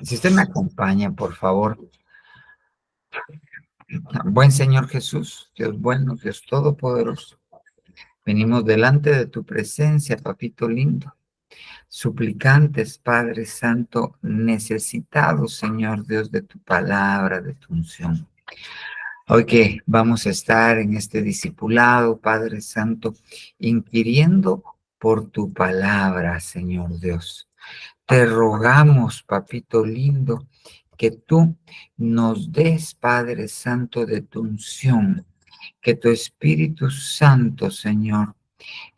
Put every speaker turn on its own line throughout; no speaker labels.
Si usted me acompaña, por favor. Buen Señor Jesús, Dios bueno, Dios todopoderoso, venimos delante de tu presencia, papito lindo, suplicantes, Padre Santo, necesitados, Señor Dios, de tu palabra, de tu unción. Hoy que vamos a estar en este discipulado, Padre Santo, inquiriendo por tu palabra, Señor Dios. Te rogamos, papito lindo, que tú nos des, Padre Santo, de tu unción, que tu Espíritu Santo, Señor,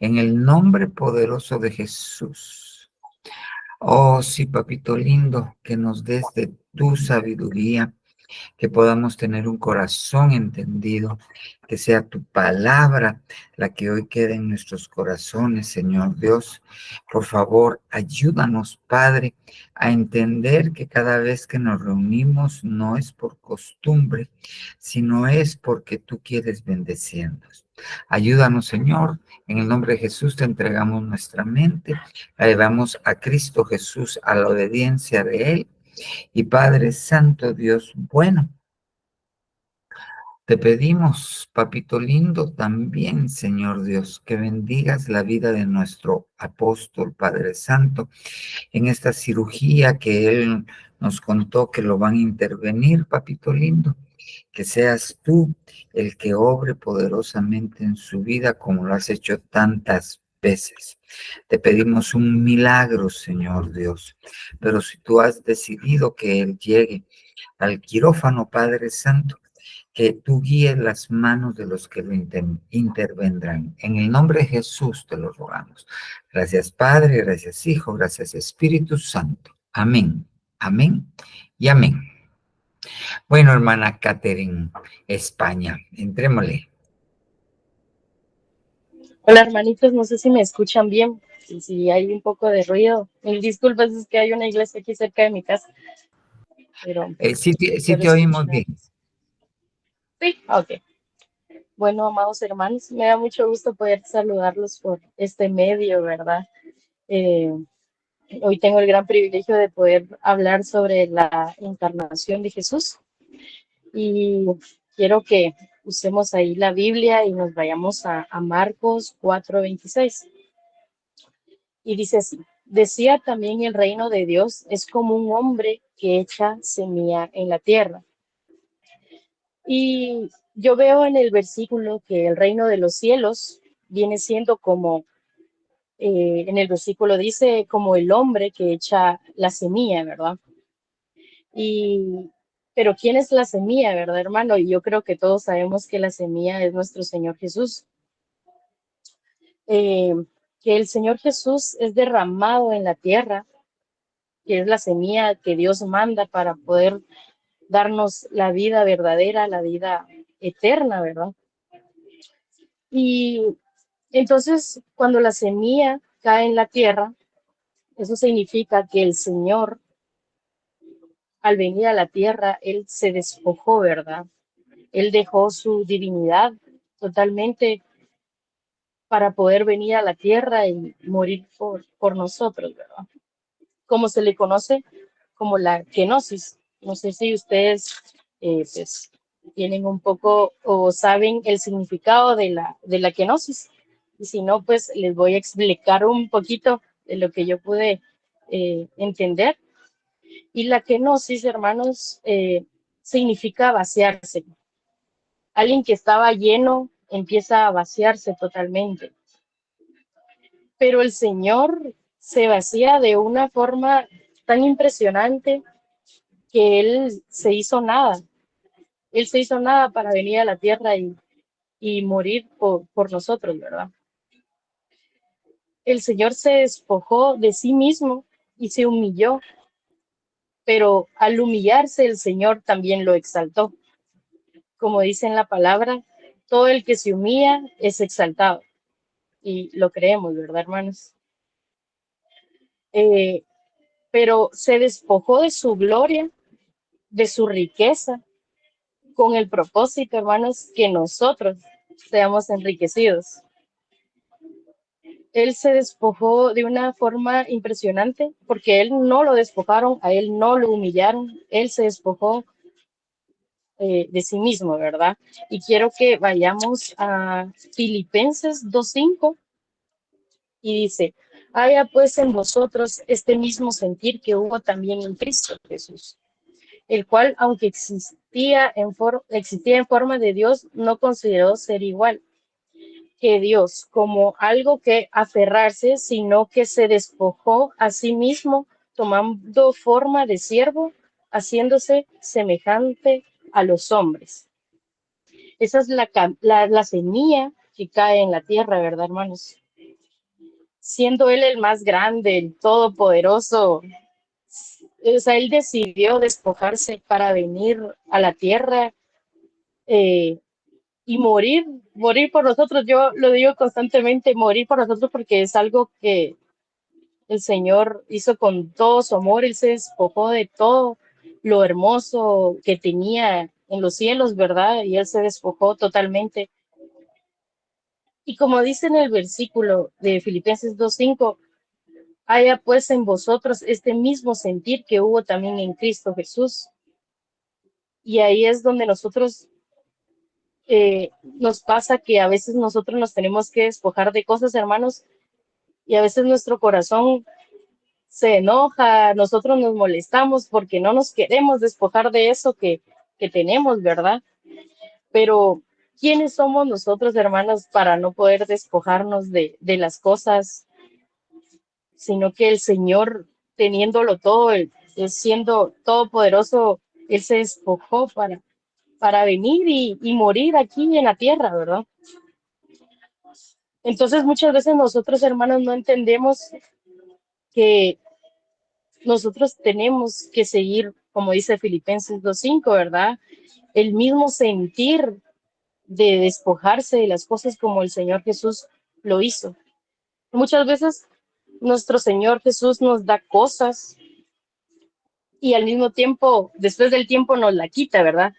en el nombre poderoso de Jesús. Oh, sí, papito lindo, que nos des de tu sabiduría, que podamos tener un corazón entendido, que sea tu palabra la que hoy quede en nuestros corazones, Señor Dios. Por favor, ayúdanos, Padre, a entender que cada vez que nos reunimos no es por costumbre, sino es porque tú quieres bendecirnos. Ayúdanos, Señor. En el nombre de Jesús te entregamos nuestra mente, la llevamos a Cristo Jesús, a la obediencia de Él. Y Padre Santo, Dios bueno, te pedimos, papito lindo, también, Señor Dios, que bendigas la vida de nuestro apóstol, Padre Santo, en esta cirugía que él nos contó que lo van a intervenir, papito lindo. Que seas tú el que obre poderosamente en su vida como lo has hecho tantas veces. Te pedimos un milagro, Señor Dios. Pero si tú has decidido que él llegue al quirófano, Padre Santo, que tú guíes las manos de los que lo intervendrán. En el nombre de Jesús te lo rogamos. Gracias, Padre, gracias, Hijo, gracias, Espíritu Santo. Amén, amén y amén. Bueno, hermana Catherine, España, entrémosle.
Hola hermanitos, no sé si me escuchan bien, si hay un poco de ruido. Mil disculpas, es que hay una iglesia aquí cerca de mi casa, pero
Sí
espero
te oímos bien.
escucharlos. Sí, ok. Bueno, amados hermanos, me da mucho gusto poder saludarlos por este medio, ¿verdad? Eh, Hoy tengo el gran privilegio de poder hablar sobre la encarnación de Jesús y quiero que usemos ahí la Biblia y nos vayamos a Marcos 4:26. Y dice así, decía también el reino de Dios es como un hombre que echa semilla en la tierra. Y yo veo en el versículo que el reino de los cielos viene siendo como, en el versículo dice, como el hombre que echa la semilla, ¿verdad? Y, pero ¿quién es la semilla, verdad, hermano? Y yo creo que todos sabemos que la semilla es nuestro Señor Jesús. Eh, que el Señor Jesús es derramado en la tierra, que es la semilla que Dios manda para poder darnos la vida verdadera, la vida eterna, ¿verdad? Y entonces, cuando la semilla cae en la tierra, eso significa que el Señor, al venir a la tierra, Él se despojó, ¿verdad? Él dejó su divinidad totalmente para poder venir a la tierra y morir por nosotros, ¿verdad? Como se le conoce como la kenosis. No sé si ustedes pues, tienen un poco o saben el significado de la kenosis. Y si no, pues les voy a explicar un poquito de lo que yo pude entender. Y la kenosis, hermanos, significa vaciarse. Alguien que estaba lleno empieza a vaciarse totalmente. Pero el Señor se vacía de una forma tan impresionante que Él se hizo nada. Él se hizo nada para venir a la tierra y morir por nosotros, ¿verdad? El Señor se despojó de sí mismo y se humilló, pero al humillarse el Señor también lo exaltó. Como dice en la palabra, todo el que se humilla es exaltado. Y lo creemos, ¿verdad, hermanos? Eh, pero se despojó de su gloria, de su riqueza, con el propósito, hermanos, que nosotros seamos enriquecidos. Él se despojó de una forma impresionante, porque él no lo despojaron, a él no lo humillaron, él se despojó de sí mismo, ¿verdad? Y quiero que vayamos a Filipenses 2:5 y dice, haya pues en vosotros este mismo sentir que hubo también en Cristo Jesús, el cual, aunque existía en forma de Dios, no consideró ser igual que Dios como algo que aferrarse, sino que se despojó a sí mismo, tomando forma de siervo, haciéndose semejante a los hombres. Esa es la semilla que cae en la tierra, ¿verdad, hermanos? Siendo Él el más grande, el todopoderoso, o sea, Él decidió despojarse para venir a la tierra eh, y morir por nosotros. Yo lo digo constantemente, morir por nosotros, porque es algo que el Señor hizo con todo su amor. Él se despojó de todo lo hermoso que tenía en los cielos, ¿verdad? Y Él se despojó totalmente. Y como dice en el versículo de Filipenses 2:5, haya pues en vosotros este mismo sentir que hubo también en Cristo Jesús. Y ahí es donde nosotros nos pasa que a veces nosotros nos tenemos que despojar de cosas, hermanos, y a veces nuestro corazón se enoja, nosotros nos molestamos porque no nos queremos despojar de eso que tenemos, ¿verdad? Pero ¿quiénes somos nosotros, hermanos, para no poder despojarnos de las cosas, sino que el Señor, teniéndolo todo, él siendo todopoderoso, Él se despojó para venir y morir aquí en la tierra, ¿verdad? Entonces muchas veces nosotros, hermanos, no entendemos que nosotros tenemos que seguir, como dice Filipenses 2:5, ¿verdad? El mismo sentir de despojarse de las cosas como el Señor Jesús lo hizo. Muchas veces nuestro Señor Jesús nos da cosas y al mismo tiempo, después del tiempo, nos la quita, ¿verdad?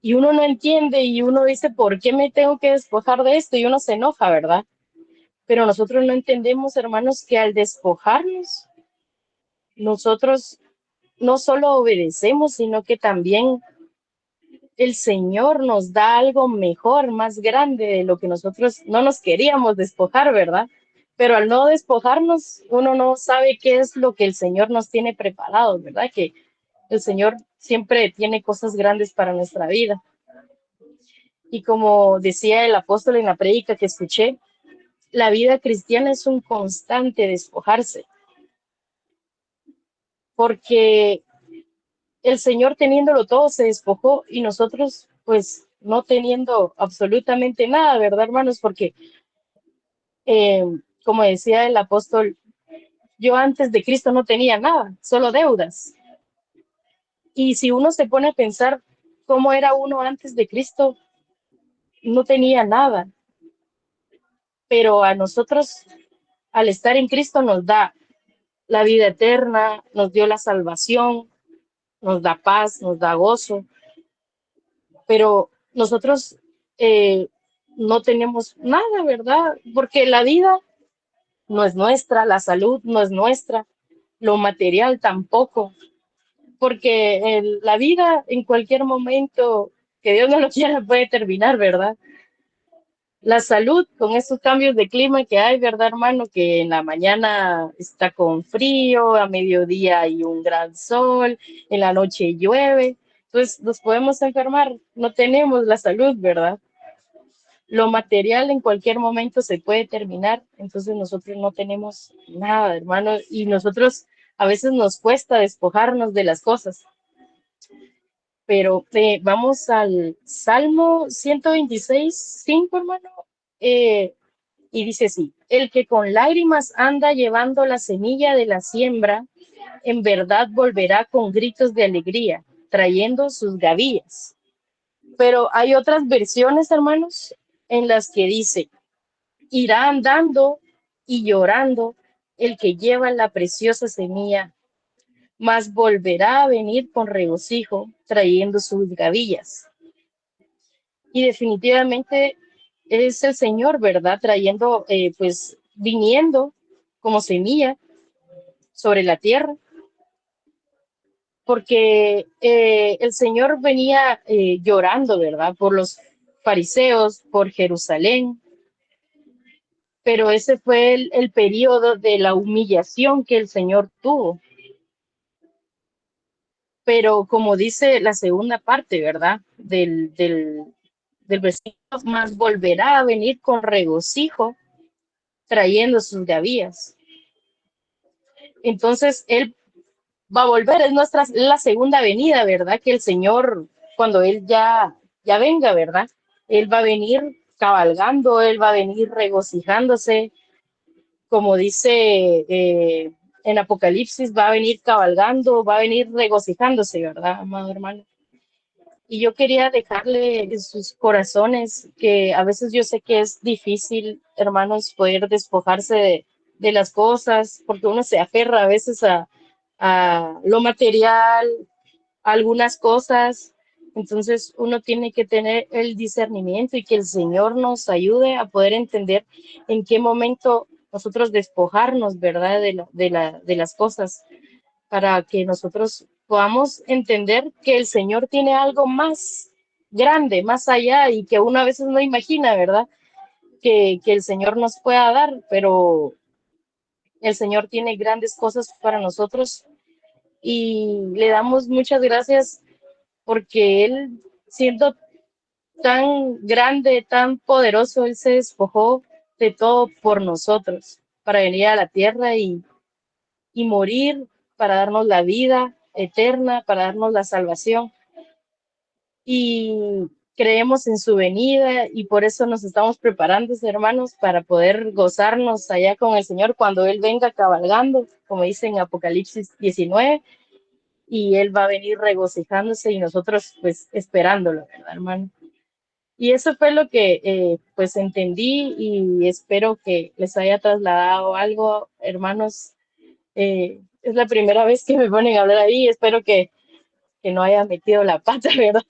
Y uno no entiende y uno dice, ¿por qué me tengo que despojar de esto? Y uno se enoja, ¿verdad? Pero nosotros no entendemos, hermanos, que al despojarnos, nosotros no solo obedecemos, sino que también el Señor nos da algo mejor, más grande de lo que nosotros no nos queríamos despojar, ¿verdad? Pero al no despojarnos, uno no sabe qué es lo que el Señor nos tiene preparado, ¿verdad? Que el Señor siempre tiene cosas grandes para nuestra vida. Y como decía el apóstol en la prédica que escuché, la vida cristiana es un constante despojarse, porque el Señor teniéndolo todo se despojó y nosotros pues no teniendo absolutamente nada, ¿verdad, hermanos? Porque eh, como decía el apóstol, yo antes de Cristo no tenía nada, solo deudas. Y si uno se pone a pensar cómo era uno antes de Cristo, no tenía nada. Pero a nosotros, al estar en Cristo, nos da la vida eterna, nos dio la salvación, nos da paz, nos da gozo. Pero nosotros no tenemos nada, ¿verdad? Porque la vida no es nuestra, la salud no es nuestra, lo material tampoco, porque la vida en cualquier momento que Dios no lo quiera puede terminar, ¿verdad? La salud con estos cambios de clima que hay, ¿verdad, hermano? Que en la mañana está con frío, a mediodía hay un gran sol, en la noche llueve, entonces nos podemos enfermar, no tenemos la salud, ¿verdad? Lo material en cualquier momento se puede terminar, entonces nosotros no tenemos nada, hermano, y nosotros a veces nos cuesta despojarnos de las cosas. Pero vamos al Salmo 126:5, hermano, y dice así: el que con lágrimas anda llevando la semilla de la siembra, en verdad volverá con gritos de alegría, trayendo sus gavillas. Pero hay otras versiones, hermanos, en las que dice: irá andando y llorando el que lleva la preciosa semilla, mas volverá a venir con regocijo, trayendo sus gavillas. Y definitivamente es el Señor, ¿verdad? Trayendo pues viniendo como semilla sobre la tierra, porque el Señor venía llorando, ¿verdad? Por los fariseos, por Jerusalén, pero ese fue el periodo de la humillación que el Señor tuvo. Pero como dice la segunda parte, ¿verdad? Del versículo, más volverá a venir con regocijo trayendo sus gavillas. Entonces, Él va a volver, es la segunda venida, ¿verdad? Que el Señor, cuando Él ya venga, ¿verdad? Él va a venir cabalgando, Él va a venir regocijándose, como dice en Apocalipsis, va a venir cabalgando, va a venir regocijándose, ¿verdad, amado hermano? Y yo quería dejarle en sus corazones que a veces yo sé que es difícil, hermanos, poder despojarse de las cosas, porque uno se aferra a veces a lo material, a algunas cosas. Entonces uno tiene que tener el discernimiento y que el Señor nos ayude a poder entender en qué momento nosotros despojarnos, ¿verdad? De las cosas para que nosotros podamos entender que el Señor tiene algo más grande, más allá y que uno a veces no imagina, ¿verdad? Que el Señor nos pueda dar, pero el Señor tiene grandes cosas para nosotros y le damos muchas gracias porque Él, siendo tan grande, tan poderoso, Él se despojó de todo por nosotros para venir a la tierra y morir para darnos la vida eterna, para darnos la salvación. Y creemos en su venida y por eso nos estamos preparando, hermanos, para poder gozarnos allá con el Señor cuando Él venga cabalgando, como dice en Apocalipsis 19, y Él va a venir regocijándose y nosotros pues esperándolo, ¿verdad, hermano? Y eso fue lo que pues entendí y espero que les haya trasladado algo, hermanos. Es la primera vez que me ponen a hablar ahí, espero que no haya metido la pata, ¿verdad?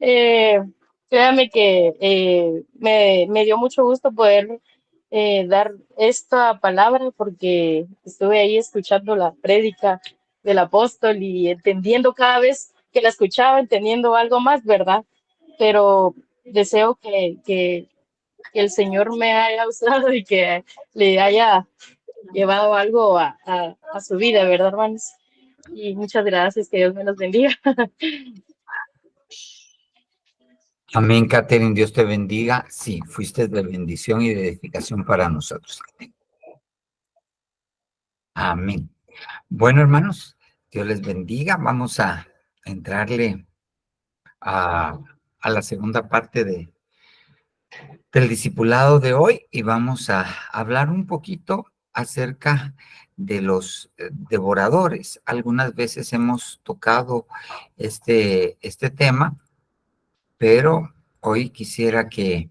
eh, Créame que me dio mucho gusto poder dar esta palabra porque estuve ahí escuchando la prédica del apóstol y entendiendo cada vez que la escuchaba, entendiendo algo más, ¿verdad? Pero deseo que el Señor me haya usado y que le haya llevado algo a su vida, ¿verdad, hermanos? Y muchas gracias, que Dios me los bendiga.
Amén, Catherine, Dios te bendiga. Sí, fuiste de bendición y de edificación para nosotros. Amén. Bueno, hermanos, Dios les bendiga. Vamos a entrarle a, a la segunda parte del discipulado de hoy y vamos a hablar un poquito acerca de los devoradores. Algunas veces hemos tocado este tema, pero hoy quisiera que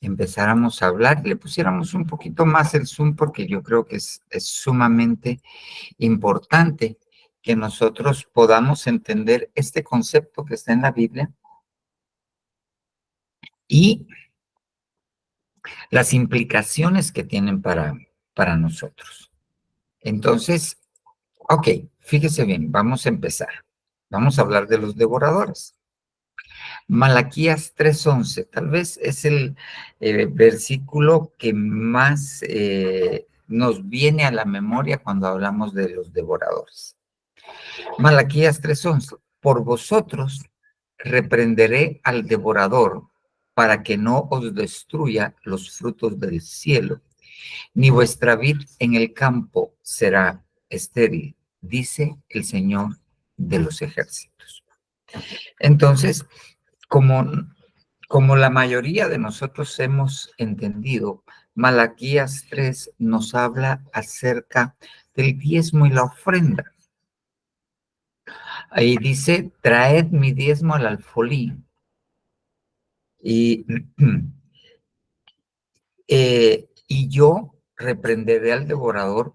empezáramos a hablar y le pusiéramos un poquito más el zoom porque yo creo que es sumamente importante que nosotros podamos entender este concepto que está en la Biblia y las implicaciones que tienen para nosotros. Entonces, ok, fíjese bien, vamos a empezar. Vamos a hablar de los devoradores. Malaquías 3:11, tal vez es el versículo que más nos viene a la memoria cuando hablamos de los devoradores. Malaquías 3:11, por vosotros reprenderé al devorador para que no os destruya los frutos del cielo, ni vuestra vid en el campo será estéril, dice el Señor de los ejércitos. Entonces, como, como la mayoría de nosotros hemos entendido, Malaquías 3 nos habla acerca del diezmo y la ofrenda. Ahí dice, traed mi diezmo al alfolí. Y, y yo reprenderé al devorador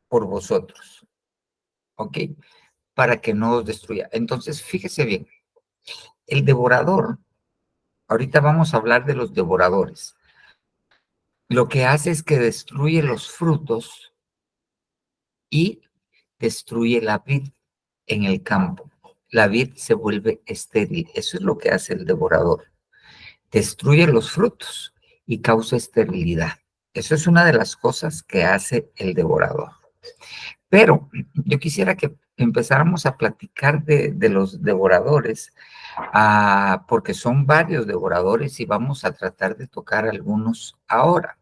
por vosotros, ¿ok? Para que no os destruya. Entonces, fíjese bien, el devorador, ahorita vamos a hablar de los devoradores. lo que hace es que destruye los frutos y destruye la vid en el campo. La vid se vuelve estéril. Eso es lo que hace el devorador. Destruye los frutos y causa esterilidad. Eso es una de las cosas que hace el devorador. Pero yo quisiera que empezáramos a platicar de los devoradores, porque son varios devoradores y vamos a tratar de tocar algunos ahora.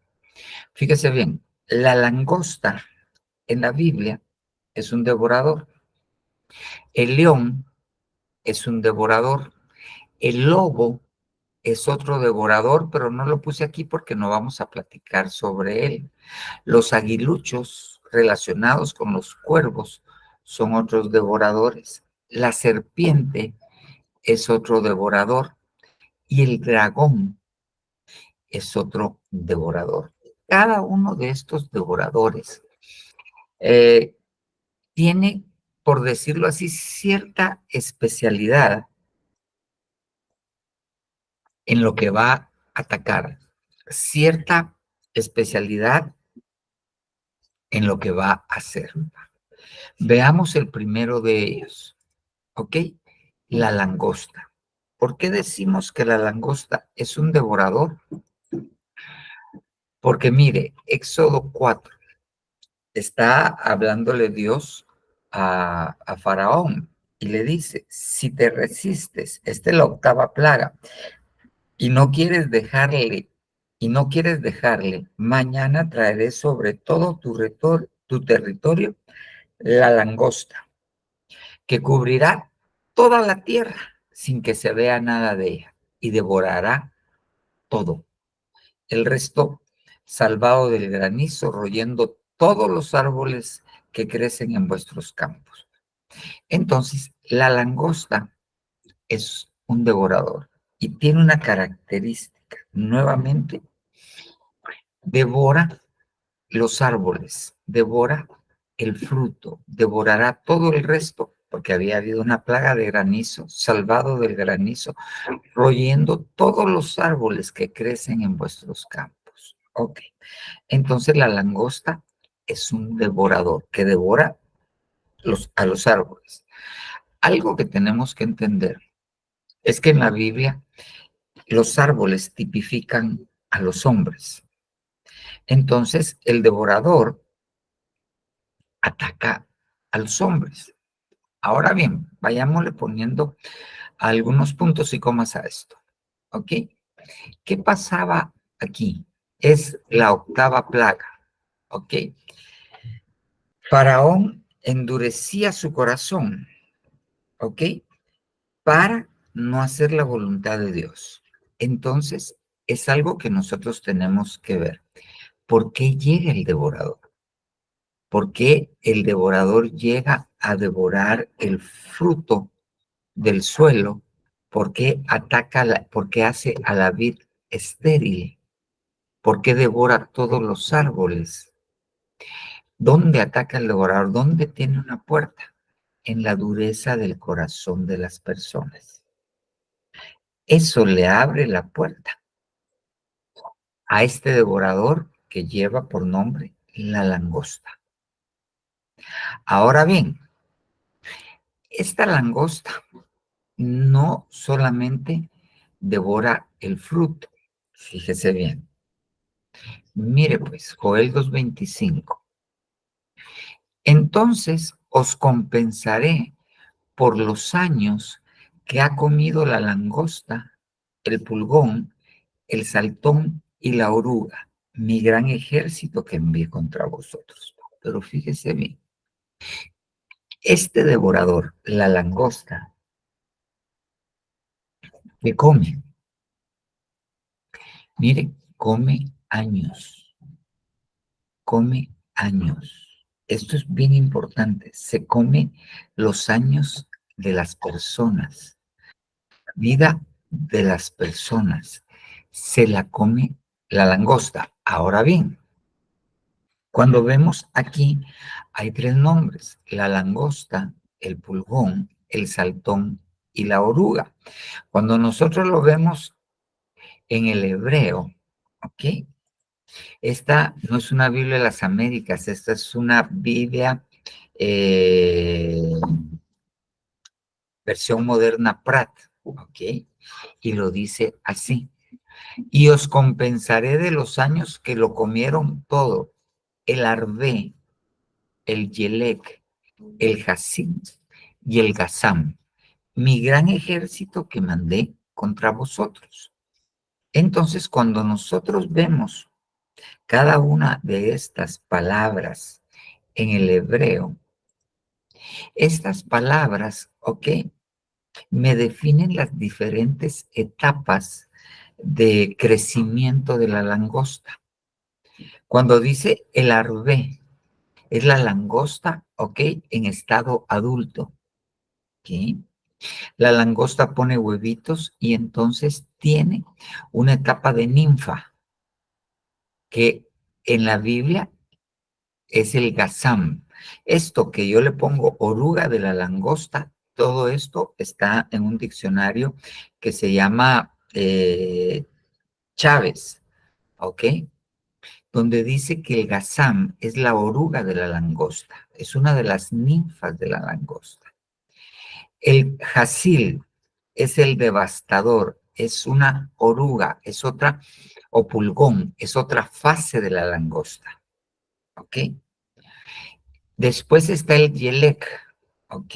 Fíjese bien, la langosta en la Biblia es un devorador. El león es un devorador. El lobo es otro devorador, pero no lo puse aquí porque no vamos a platicar sobre él. Los aguiluchos relacionados con los cuervos son otros devoradores. La serpiente es otro devorador y el dragón es otro devorador. Cada uno de estos devoradores eh, tiene, por decirlo así, cierta especialidad en lo que va a atacar, cierta especialidad en lo que va a hacer. Veamos el primero de ellos, ¿ok? La langosta. ¿Por qué decimos que la langosta es un devorador? Porque mire, Éxodo 4 está hablándole Dios a Faraón y le dice, si te resistes, esta es la octava plaga, y no quieres dejarle, mañana traeré sobre todo tu territorio la langosta, que cubrirá toda la tierra sin que se vea nada de ella, y devorará todo. El resto salvado del granizo, royendo todos los árboles que crecen en vuestros campos. Entonces, la langosta es un devorador y tiene una característica. Nuevamente, devora los árboles, devora el fruto, devorará todo el resto, porque había habido una plaga de granizo, salvado del granizo, royendo todos los árboles que crecen en vuestros campos. Ok, entonces la langosta es un devorador que devora a los árboles. Algo que tenemos que entender es que en la Biblia los árboles tipifican a los hombres. Entonces el devorador ataca a los hombres. Ahora bien, vayámosle poniendo algunos puntos y comas a esto. ¿Ok? ¿Qué pasaba aquí? Es la octava plaga. ¿Ok? Faraón endurecía su corazón. ¿Ok? Para no hacer la voluntad de Dios. Entonces, es algo que nosotros tenemos que ver. ¿Por qué llega el devorador? ¿Por qué el devorador llega a devorar el fruto del suelo? ¿Por qué por qué hace a la vid estéril? ¿Por qué devora todos los árboles? ¿Dónde ataca el devorador? ¿Dónde tiene una puerta? En la dureza del corazón de las personas. Eso le abre la puerta a este devorador que lleva por nombre la langosta. Ahora bien, esta langosta no solamente devora el fruto, fíjese bien. Mire pues, Joel 2:25. Entonces os compensaré por los años que ha comido la langosta, el pulgón, el saltón y la oruga, mi gran ejército que envié contra vosotros. Pero fíjese bien, este devorador, la langosta, que come, mire, come años. Esto es bien importante, se come los años de las personas, la vida de las personas, se la come la langosta. Ahora bien, cuando vemos aquí, hay tres nombres, la langosta, el pulgón, el saltón y la oruga. Cuando nosotros lo vemos en el hebreo, ¿ok? Esta no es una Biblia de las Américas, esta es una Biblia versión moderna Pratt, ¿ok? Y lo dice así: y os compensaré de los años que lo comieron todo, el Arvé, el Yelec, el Jacín y el Gazam, mi gran ejército que mandé contra vosotros. Entonces, cuando nosotros vemos cada una de estas palabras en el hebreo, estas palabras, ¿ok?, me definen las diferentes etapas de crecimiento de la langosta. Cuando dice el arvé, es la langosta, ¿ok?, en estado adulto, ¿ok? La langosta pone huevitos y entonces tiene una etapa de ninfa, que en la Biblia es el gazam. Esto que yo le pongo oruga de la langosta, todo esto está en un diccionario que se llama Chávez, ¿ok? Donde dice que el gazam es la oruga de la langosta, es una de las ninfas de la langosta. El jasil es el devastador, es una oruga, es otra, o pulgón, es otra fase de la langosta, ¿ok? Después está el yelec, ¿ok?,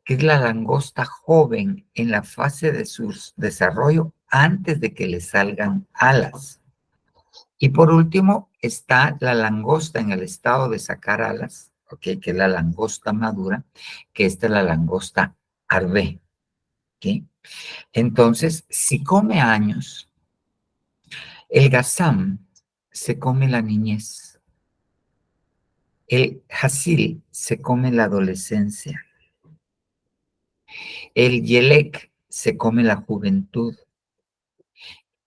que es la langosta joven en la fase de su desarrollo antes de que le salgan alas. Y por último está la langosta en el estado de sacar alas, ¿ok?, que es la langosta madura, que esta es la langosta arvé, ¿ok? Entonces, si come años, el gazam se come la niñez, el hasil se come la adolescencia, el yelec se come la juventud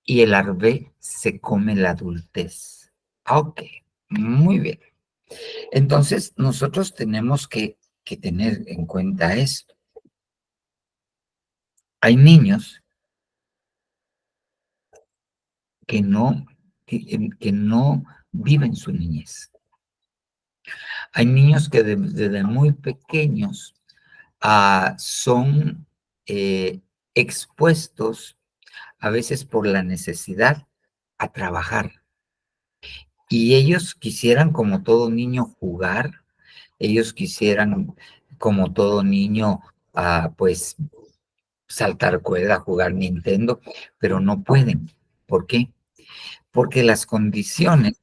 y el arvé se come la adultez. Ok, muy bien. Entonces, nosotros tenemos que tener en cuenta esto. Hay niños que no viven su niñez. Hay niños que desde muy pequeños son expuestos a veces por la necesidad a trabajar. Y ellos quisieran, como todo niño, jugar. Ellos quisieran, como todo niño, pues saltar cuerda, jugar Nintendo, pero no pueden. ¿Por qué? Porque las condiciones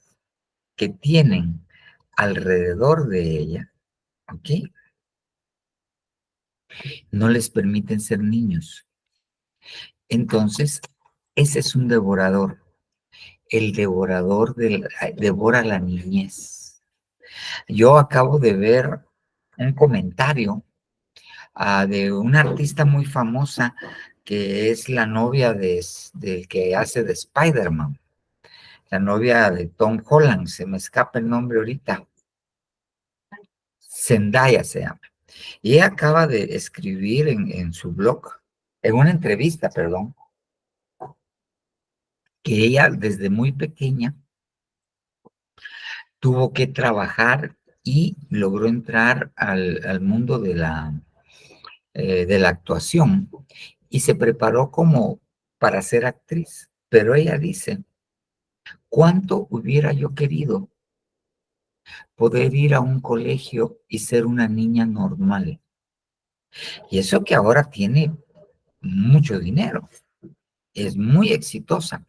que tienen alrededor de ella, ¿ok?, no les permiten ser niños. Entonces, ese es un devorador. El devorador devora la niñez. Yo acabo de ver un comentario de una artista muy famosa que es la novia del que hace de Spider-Man, la novia de Tom Holland, se me escapa el nombre ahorita, Zendaya se llama. Y ella acaba de escribir en su blog, en una entrevista, perdón, que ella desde muy pequeña tuvo que trabajar y logró entrar al mundo de la actuación y se preparó como para ser actriz. Pero ella dice, ¿cuánto hubiera yo querido poder ir a un colegio y ser una niña normal? Y eso que ahora tiene mucho dinero, es muy exitosa,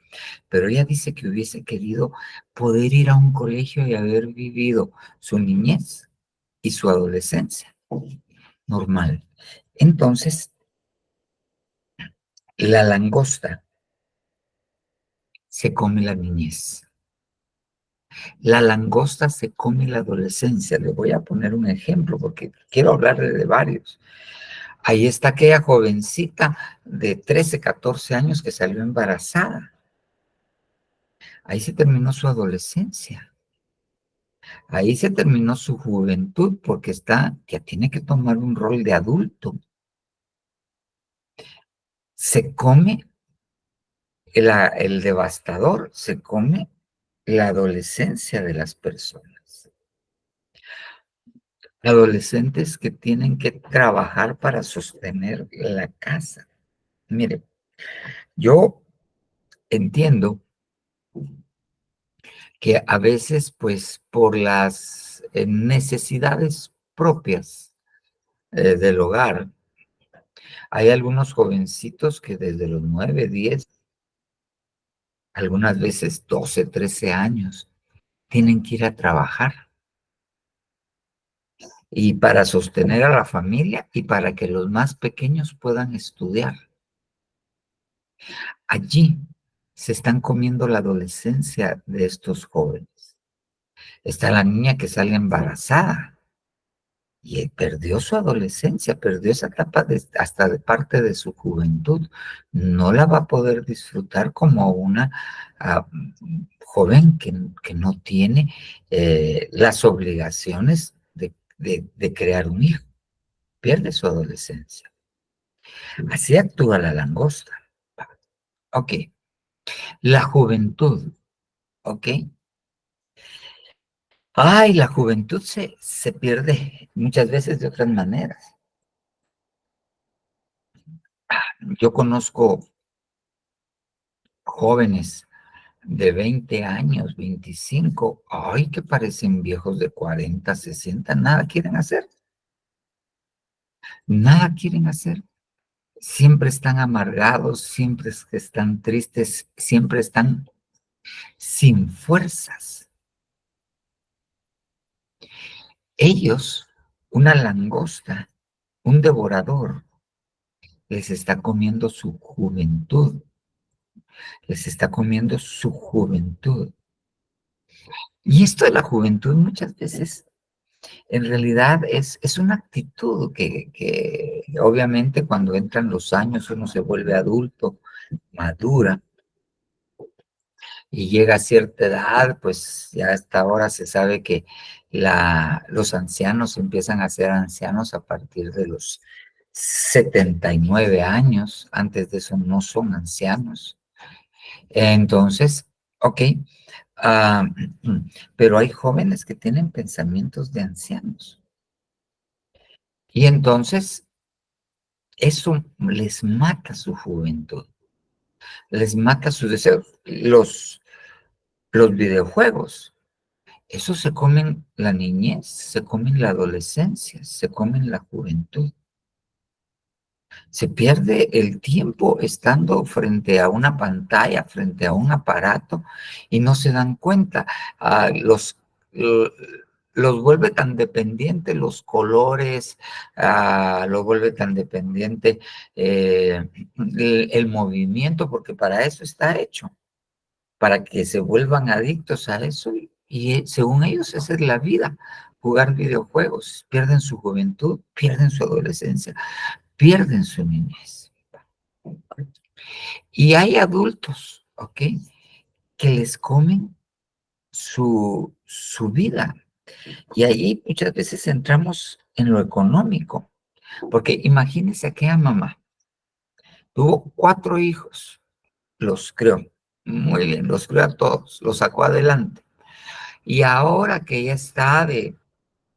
pero ella dice que hubiese querido poder ir a un colegio y haber vivido su niñez y su adolescencia normal. Entonces, la langosta se come la niñez. La langosta se come la adolescencia. Le voy a poner un ejemplo porque quiero hablarle de varios. Ahí está aquella jovencita de 13, 14 años que salió embarazada. Ahí se terminó su adolescencia. Ahí se terminó su juventud porque ya tiene que tomar un rol de adulto. Se come el devastador, se come la adolescencia de las personas. Adolescentes que tienen que trabajar para sostener la casa. Mire, yo entiendo que a veces, pues, por las necesidades propias del hogar, hay algunos jovencitos que desde los 9, 10, algunas veces 12, 13 años, tienen que ir a trabajar y para sostener a la familia y para que los más pequeños puedan estudiar. Allí se están comiendo la adolescencia de estos jóvenes. Está la niña que sale embarazada y perdió su adolescencia, perdió esa etapa hasta de parte de su juventud. No la va a poder disfrutar como una ah, joven que no tiene las obligaciones de crear un hijo. Pierde su adolescencia. Así actúa la langosta. Ok, la juventud, ok. Ay, la juventud se pierde muchas veces de otras maneras. Yo conozco jóvenes de 20 años, 25, ay, que parecen viejos de 40, 60, nada quieren hacer, nada quieren hacer. Siempre están amargados, siempre están tristes, siempre están sin fuerzas. Ellos, una langosta, un devorador, les está comiendo su juventud, les está comiendo su juventud. Y esto de la juventud muchas veces en realidad es una actitud que obviamente cuando entran los años uno se vuelve adulto, madura, y llega a cierta edad, pues ya hasta ahora se sabe que los ancianos empiezan a ser ancianos a partir de los 79 años, antes de eso no son ancianos. Entonces, ok, ah, pero hay jóvenes que tienen pensamientos de ancianos. Y entonces eso les mata su juventud, les mata sus deseos. Los videojuegos, eso se comen la niñez, se comen la adolescencia, se comen la juventud. Se pierde el tiempo estando frente a una pantalla, frente a un aparato, y no se dan cuenta. Lo- los vuelve tan dependientes los colores, los vuelve tan dependiente el movimiento, porque para eso está hecho, para que se vuelvan adictos a eso. Y según ellos, esa es la vida, jugar videojuegos. Pierden su juventud, pierden su adolescencia, pierden su niñez. Y hay adultos, ¿ok? Que les comen su vida. Y ahí muchas veces entramos en lo económico, porque imagínense aquella mamá, tuvo 4 hijos, los crió, muy bien, los crió a todos, los sacó adelante. Y ahora que ella está de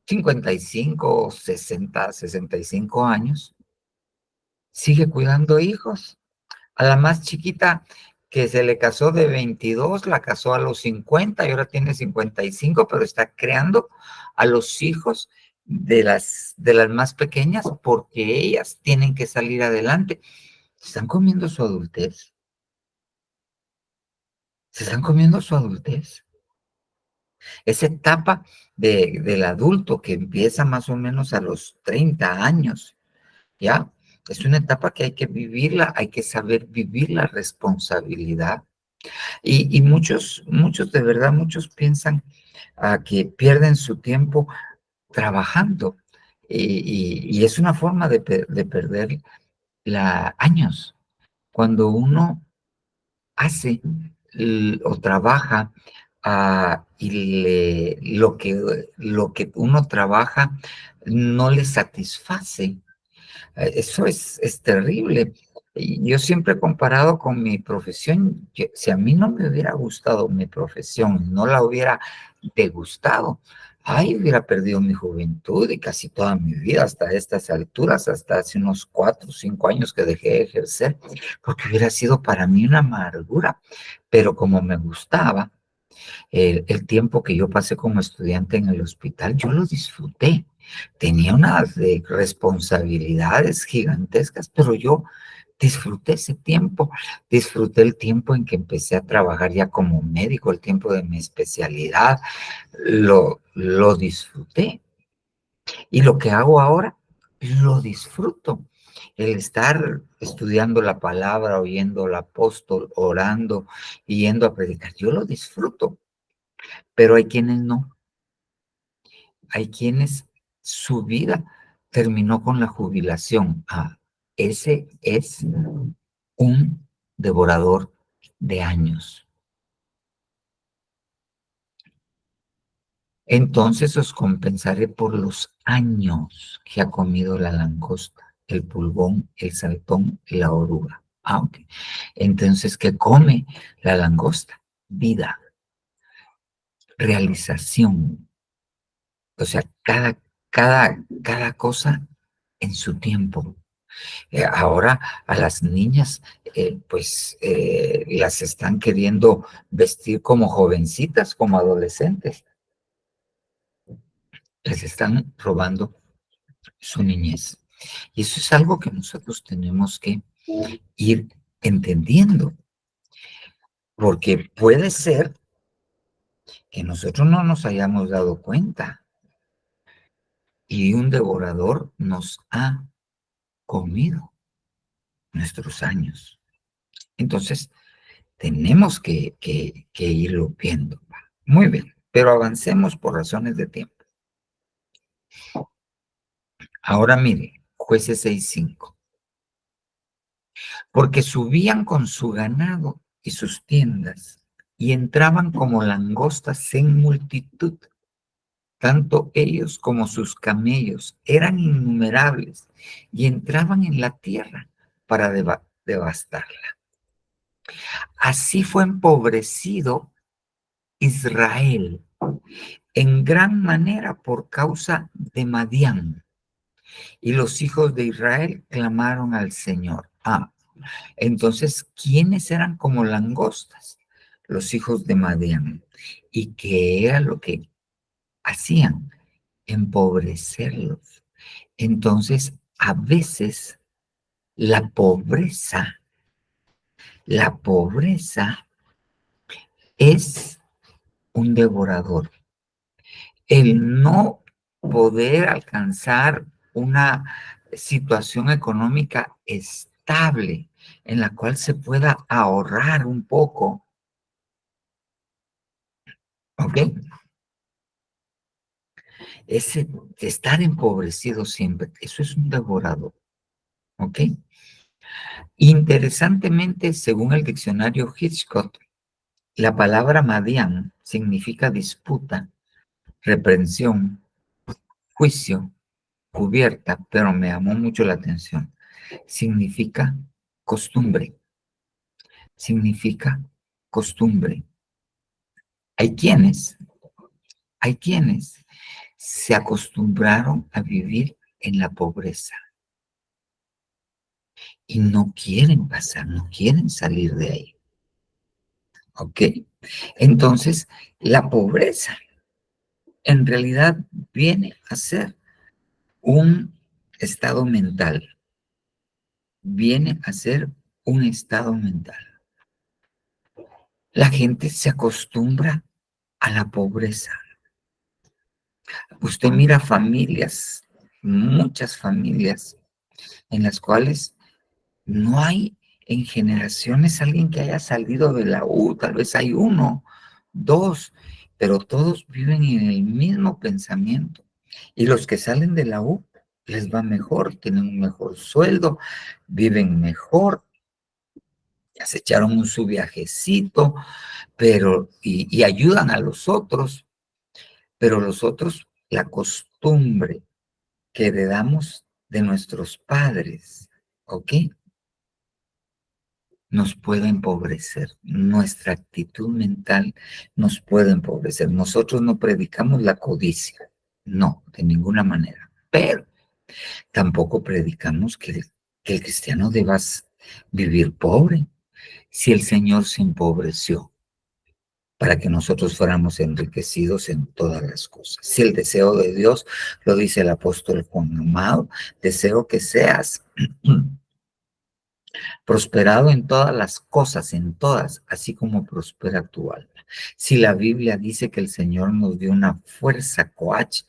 55, 60, 65 años, sigue cuidando hijos. A la más chiquita que se le casó de 22, la casó a los 50 y ahora tiene 55, pero está creando a los hijos de las más pequeñas porque ellas tienen que salir adelante. Se están comiendo su adultez. Se están comiendo su adultez. Esa etapa del adulto que empieza más o menos a los 30 años, ¿ya? Es una etapa que hay que vivirla, hay que saber vivir la responsabilidad. Y muchos de verdad, muchos piensan que pierden su tiempo trabajando y es una forma de perder años. Cuando uno hace o trabaja y lo que uno trabaja no le satisface. Eso es terrible. Y yo siempre he comparado con mi profesión, si a mí no me hubiera gustado mi profesión, no la hubiera degustado, ay, hubiera perdido mi juventud y casi toda mi vida hasta estas alturas, hasta hace unos 4 o 5 años que dejé de ejercer, porque hubiera sido para mí una amargura. Pero como me gustaba, el tiempo que yo pasé como estudiante en el hospital, yo lo disfruté. Tenía unas responsabilidades gigantescas, pero yo disfruté ese tiempo, disfruté el tiempo en que empecé a trabajar ya como médico, el tiempo de mi especialidad, lo disfruté. Y lo que hago ahora, lo disfruto. El estar estudiando la palabra, oyendo al apóstol, orando y yendo a predicar, yo lo disfruto, pero hay quienes no. Hay quienes su vida terminó con la jubilación. Ah, ese es un devorador de años. Entonces os compensaré por los años que ha comido la langosta, el pulgón, el saltón y la oruga. Ah, ok. Entonces, ¿qué come la langosta? Vida, realización. O sea, cada cosa en su tiempo. Ahora a las niñas, las están queriendo vestir como jovencitas, como adolescentes. Les están robando su niñez. Y eso es algo que nosotros tenemos que ir entendiendo, porque puede ser que nosotros no nos hayamos dado cuenta y un devorador nos ha comido nuestros años. Entonces, tenemos que irlo viendo. Muy bien, pero avancemos por razones de tiempo. Ahora mire, Jueces 6:5. Porque subían con su ganado y sus tiendas y entraban como langostas en multitud. Tanto ellos como sus camellos eran innumerables y entraban en la tierra para devastarla. Así fue empobrecido Israel en gran manera por causa de Madián. Y los hijos de Israel clamaron al Señor. Ah, entonces, ¿quiénes eran como langostas? Los hijos de Madián. ¿Y qué era lo que hacían? Empobrecerlos. Entonces, a veces la pobreza es un devorador. El no poder alcanzar una situación económica estable en la cual se pueda ahorrar un poco, ¿ok? Ese de estar empobrecido siempre, eso es un devorador, ¿ok? Interesantemente, según el diccionario Hitchcock, la palabra Madián significa disputa, reprensión, juicio, cubierta, pero me llamó mucho la atención. Significa costumbre, significa costumbre. Hay quienes, hay quienes se acostumbraron a vivir en la pobreza y no quieren pasar, no quieren salir de ahí. ¿Ok? Entonces, la pobreza en realidad viene a ser un estado mental, viene a ser un estado mental. La gente se acostumbra a la pobreza. Usted mira familias, muchas familias, en las cuales no hay en generaciones alguien que haya salido de la U, tal vez hay uno, dos, pero todos viven en el mismo pensamiento. Y los que salen de la U les va mejor, tienen un mejor sueldo, viven mejor, ya se echaron su viajecito, pero, y ayudan a los otros, pero los otros, la costumbre que heredamos de nuestros padres, ¿ok? nos puede empobrecer, nuestra actitud mental nos puede empobrecer. Nosotros no predicamos la codicia, no, de ninguna manera, pero tampoco predicamos que el cristiano deba vivir pobre. Si el Señor se empobreció para que nosotros fuéramos enriquecidos en todas las cosas. Si el deseo de Dios, lo dice el apóstol Juan, amado, deseo que seas prosperado en todas las cosas, en todas, así como prospera tu alma. Si la Biblia dice que el Señor nos dio una fuerza coach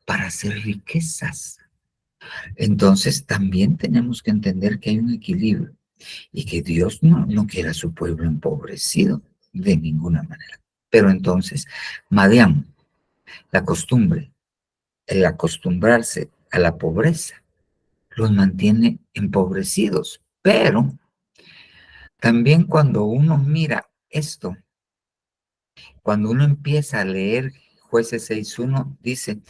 para hacer riquezas, entonces también tenemos que entender que hay un equilibrio y que Dios no quiere a su pueblo empobrecido de ninguna manera. Pero entonces, Madián, la costumbre, el acostumbrarse a la pobreza, los mantiene empobrecidos. Pero también cuando uno mira esto, cuando uno empieza a leer Jueces 6:1, dice,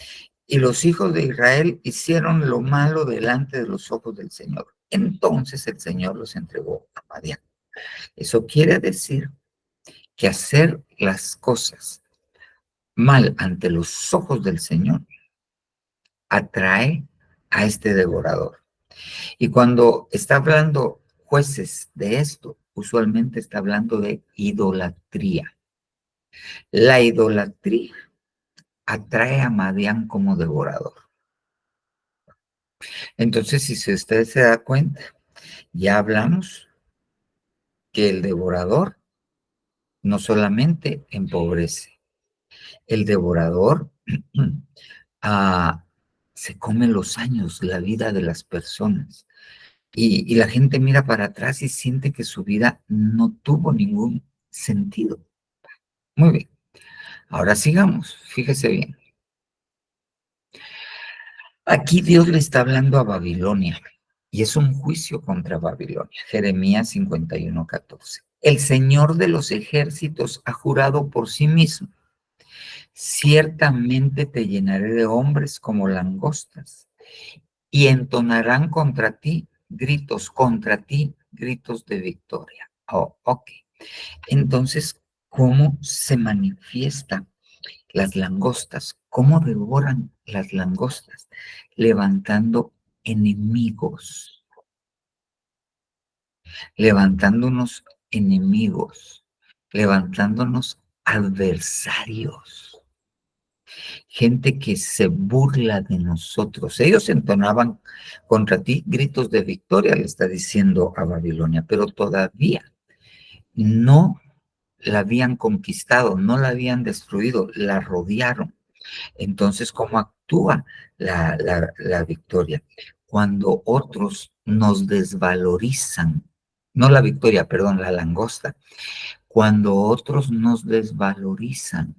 y los hijos de Israel hicieron lo malo delante de los ojos del Señor. Entonces el Señor los entregó a Madián. Eso quiere decir que hacer las cosas mal ante los ojos del Señor atrae a este devorador. Y cuando está hablando Jueces de esto, usualmente está hablando de idolatría. La idolatría atrae a Madián como devorador. Entonces, si usted se da cuenta, ya hablamos que el devorador no solamente empobrece, el devorador ah, se come los años, la vida de las personas. Y la gente mira para atrás y siente que su vida no tuvo ningún sentido. Muy bien. Ahora sigamos. Fíjese bien. Aquí Dios le está hablando a Babilonia y es un juicio contra Babilonia. Jeremías 51:14. El Señor de los ejércitos ha jurado por sí mismo. Ciertamente te llenaré de hombres como langostas y entonarán contra ti, gritos de victoria. Oh, ok. Entonces, ¿cómo se manifiestan las langostas? ¿Cómo devoran las langostas? Levantando enemigos, levantándonos enemigos, levantándonos adversarios, gente que se burla de nosotros. Ellos entonaban contra ti gritos de victoria, le está diciendo a Babilonia, pero todavía no la habían conquistado, no la habían destruido, la rodearon. Entonces, ¿cómo actúa la victoria? Cuando otros nos desvalorizan, no la victoria, perdón, la langosta, cuando otros nos desvalorizan.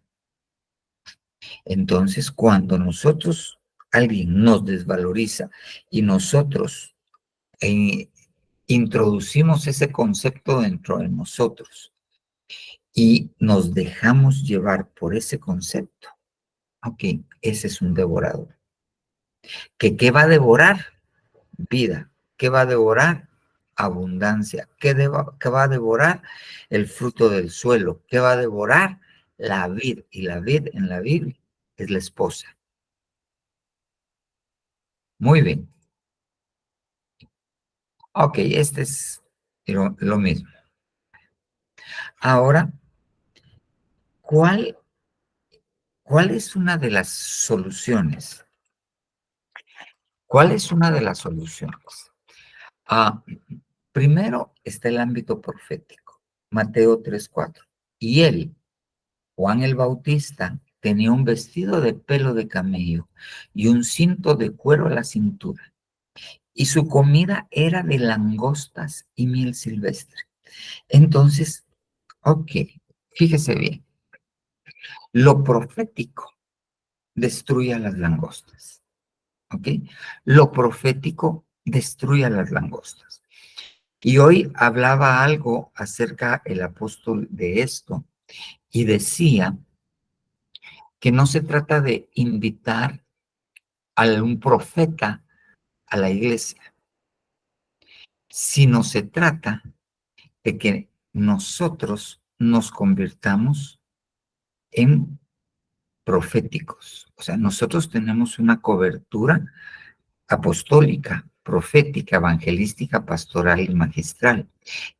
Entonces, cuando alguien nos desvaloriza y nosotros eh, introducimos ese concepto dentro de nosotros y nos dejamos llevar por ese concepto, ok, ese es un devorador. ¿Qué va a devorar? Vida. ¿Qué va a devorar? Abundancia. ¿Qué va a devorar? El fruto del suelo. ¿Qué va a devorar? La vid. Y la vid en la Biblia es la esposa. Muy bien. Ok, este es lo mismo. Ahora, ¿cuál es una de las soluciones? ¿Cuál es una de las soluciones? Ah, primero está el ámbito profético. Mateo 3:4. Y él, Juan el Bautista, tenía un vestido de pelo de camello y un cinto de cuero a la cintura. Y su comida era de langostas y miel silvestre. Entonces, ok, fíjese bien. Lo profético destruye a las langostas. ¿Ok? Lo profético destruye a las langostas. Y hoy hablaba algo acerca el apóstol de esto y decía que no se trata de invitar a un profeta a la iglesia, sino se trata de que nosotros nos convirtamos en proféticos. O sea, nosotros tenemos una cobertura apostólica, profética, evangelística, pastoral y magistral.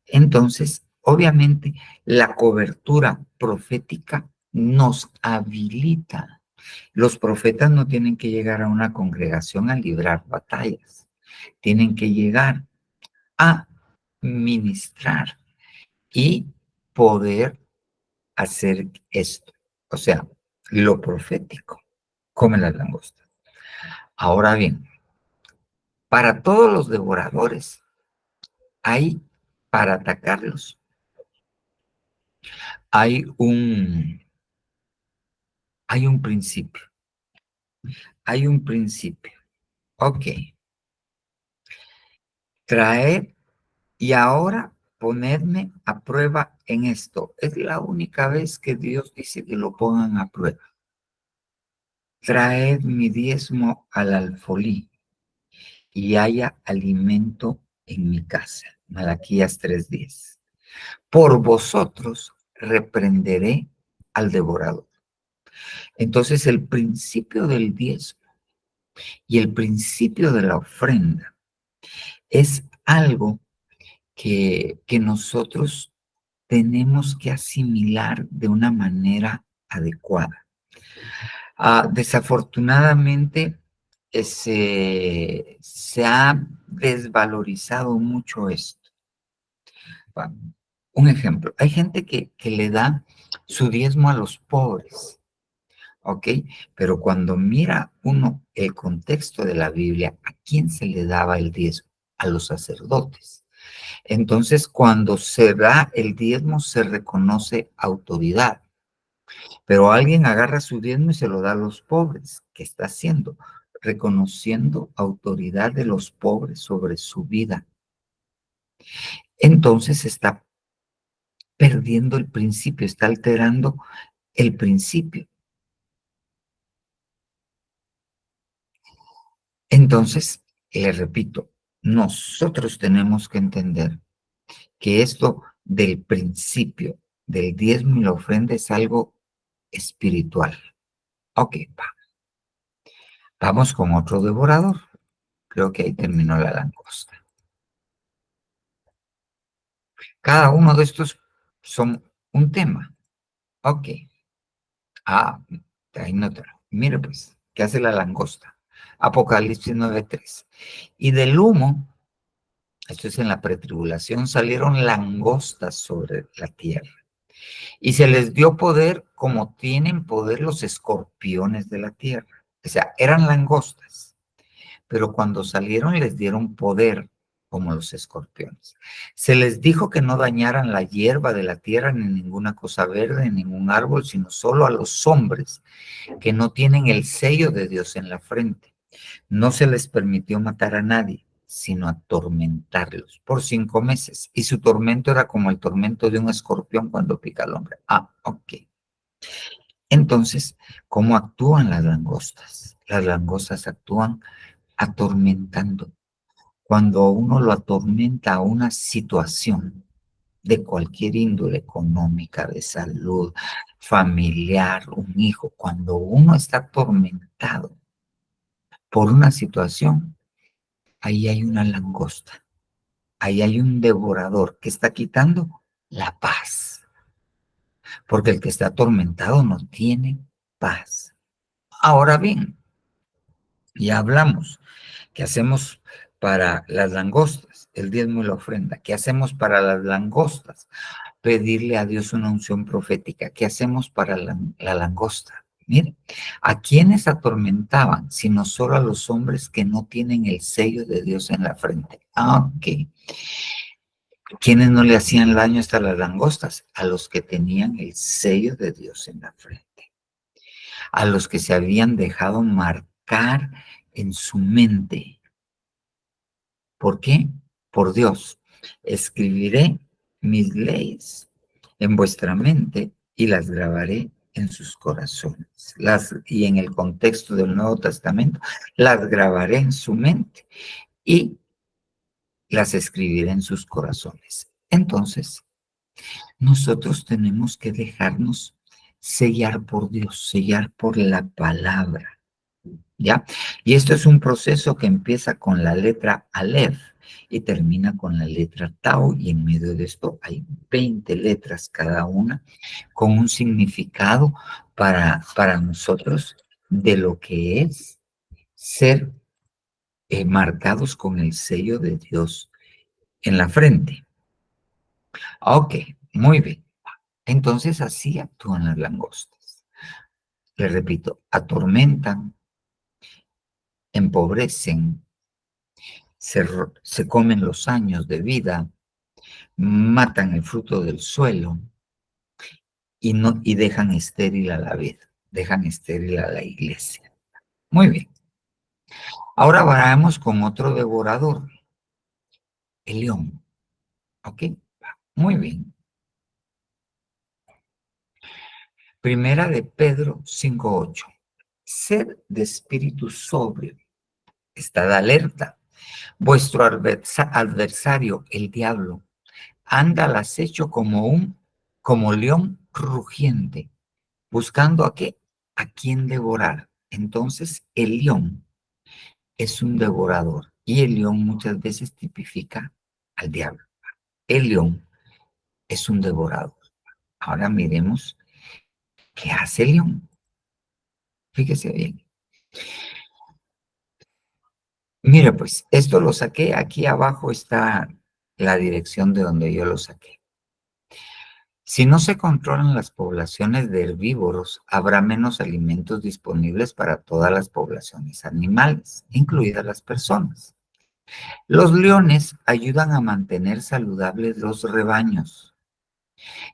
Entonces, obviamente, la cobertura profética nos habilita. Los profetas no tienen que llegar a una congregación a librar batallas, tienen que llegar a ministrar y poder hacer esto. O sea, lo profético, come las langostas. Ahora bien, para todos los devoradores hay, para atacarlos, hay un, hay un principio. Hay un principio. Ok. Traed y ahora ponedme a prueba en esto. Es la única vez que Dios dice que lo pongan a prueba. Traed mi diezmo al alfolí y haya alimento en mi casa. Malaquías 3:10. Por vosotros reprenderé al devorador. Entonces el principio del diezmo y el principio de la ofrenda es algo que nosotros tenemos que asimilar de una manera adecuada. Desafortunadamente, se ha desvalorizado mucho esto. Un ejemplo, hay gente que le da su diezmo a los pobres, ¿ok? Pero cuando mira uno el contexto de la Biblia, ¿a quién se le daba el diezmo? A los sacerdotes. Entonces, cuando se da el diezmo, se reconoce autoridad. Pero alguien agarra su diezmo y se lo da a los pobres. ¿Qué está haciendo? Reconociendo autoridad de los pobres sobre su vida. Entonces está perdiendo el principio, está alterando el principio. Entonces, le repito, nosotros tenemos que entender que esto del principio del diezmo y la ofrenda es algo espiritual. Ok, vamos con otro devorador. Creo que ahí terminó la langosta. Cada uno de estos son un tema. Ok. Ahí no te. Mire pues, ¿qué hace la langosta? Apocalipsis 9:3. Y del humo, esto es en la pretribulación, salieron langostas sobre la tierra. Y se les dio poder como tienen poder los escorpiones de la tierra. O sea, eran langostas, pero cuando salieron les dieron poder como los escorpiones. Se les dijo que no dañaran la hierba de la tierra, ni ninguna cosa verde, ni ningún árbol, sino solo a los hombres que no tienen el sello de Dios en la frente. No se les permitió matar a nadie, sino atormentarlos por 5 meses. Y su tormento era como el tormento de un escorpión cuando pica al hombre. Ok. Entonces, ¿cómo actúan las langostas? Las langostas actúan atormentando. Cuando uno lo atormenta a una situación de cualquier índole, económica, de salud, familiar, un hijo, cuando uno está atormentado por una situación, ahí hay una langosta, ahí hay un devorador que está quitando la paz, porque el que está atormentado no tiene paz. Ahora bien, ya hablamos. ¿Qué hacemos para las langostas? El diezmo y la ofrenda. ¿Qué hacemos para las langostas? Pedirle a Dios una unción profética. ¿Qué hacemos para la langosta? Miren, ¿a quiénes atormentaban? Sino solo a los hombres que no tienen el sello de Dios en la frente. Ok. ¿Quiénes no le hacían daño hasta las langostas? A los que tenían el sello de Dios en la frente. A los que se habían dejado marcar en su mente. ¿Por qué? Por Dios. Escribiré mis leyes en vuestra mente y las grabaré en sus corazones. Y en el contexto del Nuevo Testamento, las grabaré en su mente y las escribiré en sus corazones. Entonces, nosotros tenemos que dejarnos sellar por Dios, sellar por la palabra, ¿ya? Y esto es un proceso que empieza con la letra Aleph y termina con la letra Tau, y en medio de esto hay 20 letras cada una con un significado para nosotros de lo que es ser marcados con el sello de Dios en la frente. Ok, muy bien. Entonces así actúan las langostas. Le repito, atormentan, empobrecen, se comen los años de vida, matan el fruto del suelo y, no, y dejan estéril a la vida, dejan estéril a la iglesia. Muy bien. Ahora vamos con otro devorador, el león. ¿Ok? Muy bien. Primera de Pedro 5:8. Sed de espíritu sobrio, estad alerta. Vuestro adversario, el diablo, anda al acecho como león rugiente, buscando a qué, a quién devorar. Entonces, el león es un devorador y el león muchas veces tipifica al diablo. El león es un devorador. Ahora miremos qué hace el león. Fíjese bien. Mire, pues, esto lo saqué, aquí abajo está la dirección de donde yo lo saqué. Si no se controlan las poblaciones de herbívoros, habrá menos alimentos disponibles para todas las poblaciones animales, incluidas las personas. Los leones ayudan a mantener saludables los rebaños,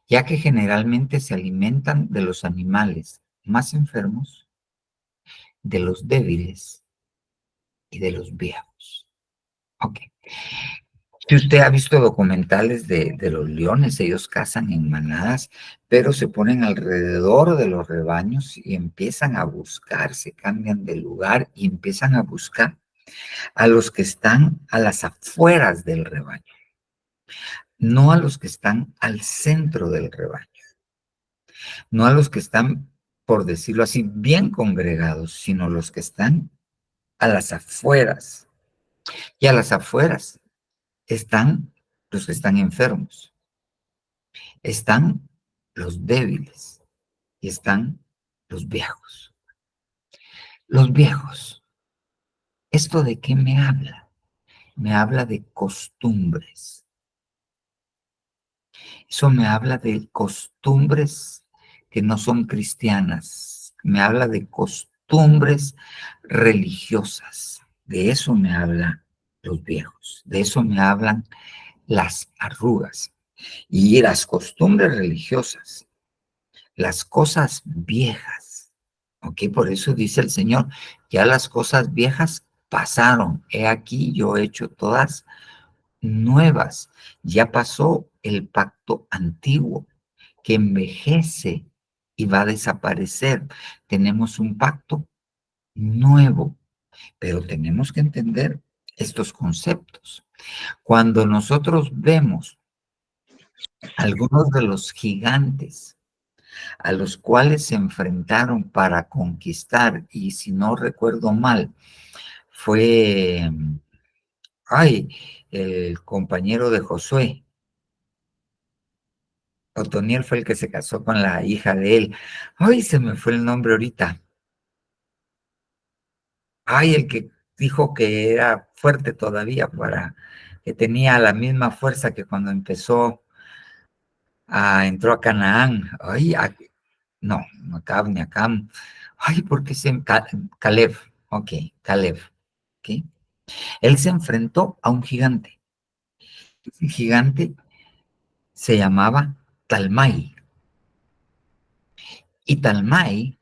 ya que generalmente se alimentan de los animales más enfermos, de los débiles y de los viejos. Ok. Si usted ha visto documentales de los leones, ellos cazan en manadas, pero se ponen alrededor de los rebaños y empiezan a buscar, se cambian de lugar y empiezan a buscar a los que están a las afueras del rebaño, no a los que están al centro del rebaño, no a los que están, por decirlo así, bien congregados, sino los que están a las afueras. Y a las afueras están los que están enfermos. Están los débiles y están los viejos. Los viejos, ¿esto de qué me habla? Me habla de costumbres. Eso me habla de costumbres que no son cristianas. Me habla de costumbres religiosas. De eso me hablan los viejos. De eso me hablan las arrugas. Y las costumbres religiosas, las cosas viejas. ¿Ok? Por eso dice el Señor, ya las cosas viejas pasaron. He aquí, yo he hecho todas nuevas. Ya pasó el pacto antiguo que envejece y va a desaparecer. Tenemos un pacto nuevo, pero tenemos que entender estos conceptos. Cuando nosotros vemos algunos de los gigantes a los cuales se enfrentaron para conquistar, y si no recuerdo mal, fue, el compañero de Josué, Otoniel fue el que se casó con la hija de él. Ay, se me fue el nombre ahorita. Ay, el que dijo que era fuerte todavía que tenía la misma fuerza que cuando entró a Canaán. Ay, no, no Acab ni Acam. Ay, ¿por qué Caleb, ok, Caleb, ok. Él se enfrentó a un gigante. Ese gigante se llamaba Talmai. Y Talmai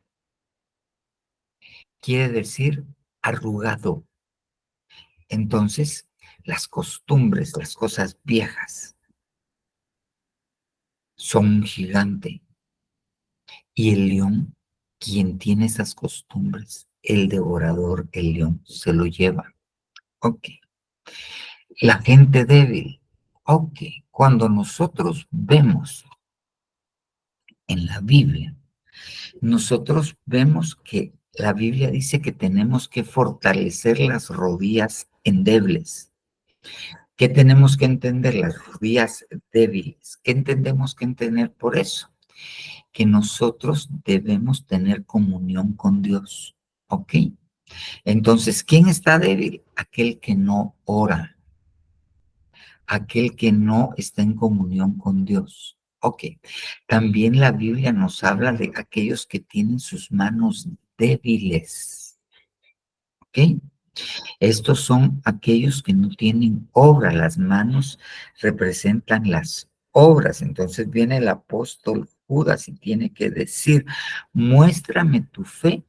quiere decir arrugado. Entonces, las costumbres, las cosas viejas, son un gigante. Y el león, quien tiene esas costumbres, el devorador, el león, se lo lleva. Ok. La gente débil. Ok, cuando nosotros vemos en la Biblia, nosotros vemos que la Biblia dice que tenemos que fortalecer las rodillas endebles. ¿Qué tenemos que entender? Las rodillas débiles. ¿Qué entendemos que entender por eso? Que nosotros debemos tener comunión con Dios. ¿Ok? Entonces, ¿quién está débil? Aquel que no ora, aquel que no está en comunión con Dios. Ok, también la Biblia nos habla de aquellos que tienen sus manos débiles. ¿Ok? Estos son aquellos que no tienen obra. Las manos representan las obras. Entonces viene el apóstol Judas y tiene que decir, muéstrame tu fe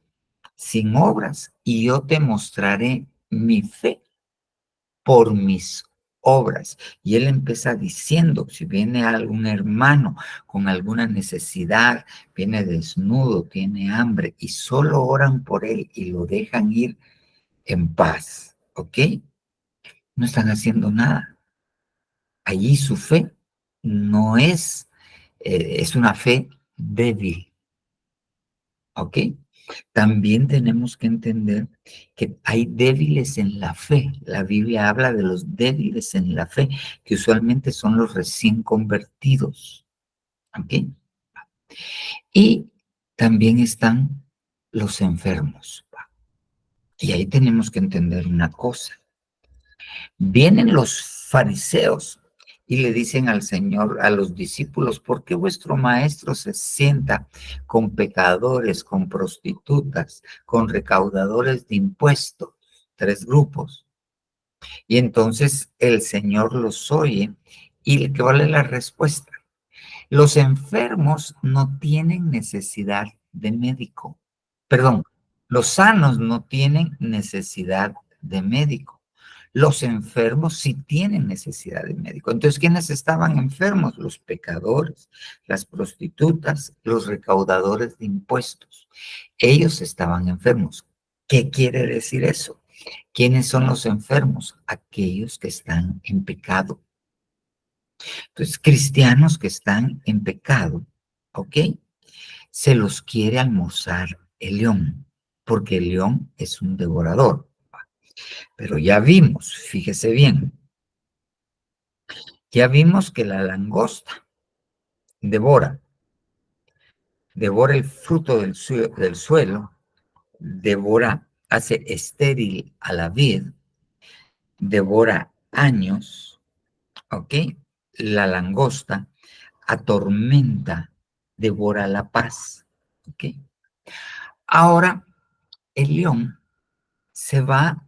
sin obras y yo te mostraré mi fe por mis obras. Y él empieza diciendo, si viene algún hermano con alguna necesidad, viene desnudo, tiene hambre y solo oran por él y lo dejan ir en paz, ¿ok? No están haciendo nada. Allí su fe no es, es una fe débil, ¿ok? También tenemos que entender que hay débiles en la fe. La Biblia habla de los débiles en la fe, que usualmente son los recién convertidos. ¿Ok? Y también están los enfermos. Y ahí tenemos que entender una cosa. Vienen los fariseos y le dicen al Señor, a los discípulos, ¿por qué vuestro maestro se sienta con pecadores, con prostitutas, con recaudadores de impuestos? Tres grupos. Y entonces el Señor los oye y ¿cuál es la respuesta? Los enfermos no tienen necesidad de médico. Perdón, los sanos no tienen necesidad de médico. Los enfermos sí tienen necesidad de médico. Entonces, ¿quiénes estaban enfermos? Los pecadores, las prostitutas, los recaudadores de impuestos. Ellos estaban enfermos. ¿Qué quiere decir eso? ¿Quiénes son los enfermos? Aquellos que están en pecado. Entonces, cristianos que están en pecado, ¿ok? Se los quiere almorzar el león, porque el león es un devorador. Pero ya vimos, fíjese bien, ya vimos que la langosta devora, devora el fruto del suelo, devora, hace estéril a la vid, devora años, ¿ok? La langosta atormenta, devora la paz, ¿ok? Ahora, el león se va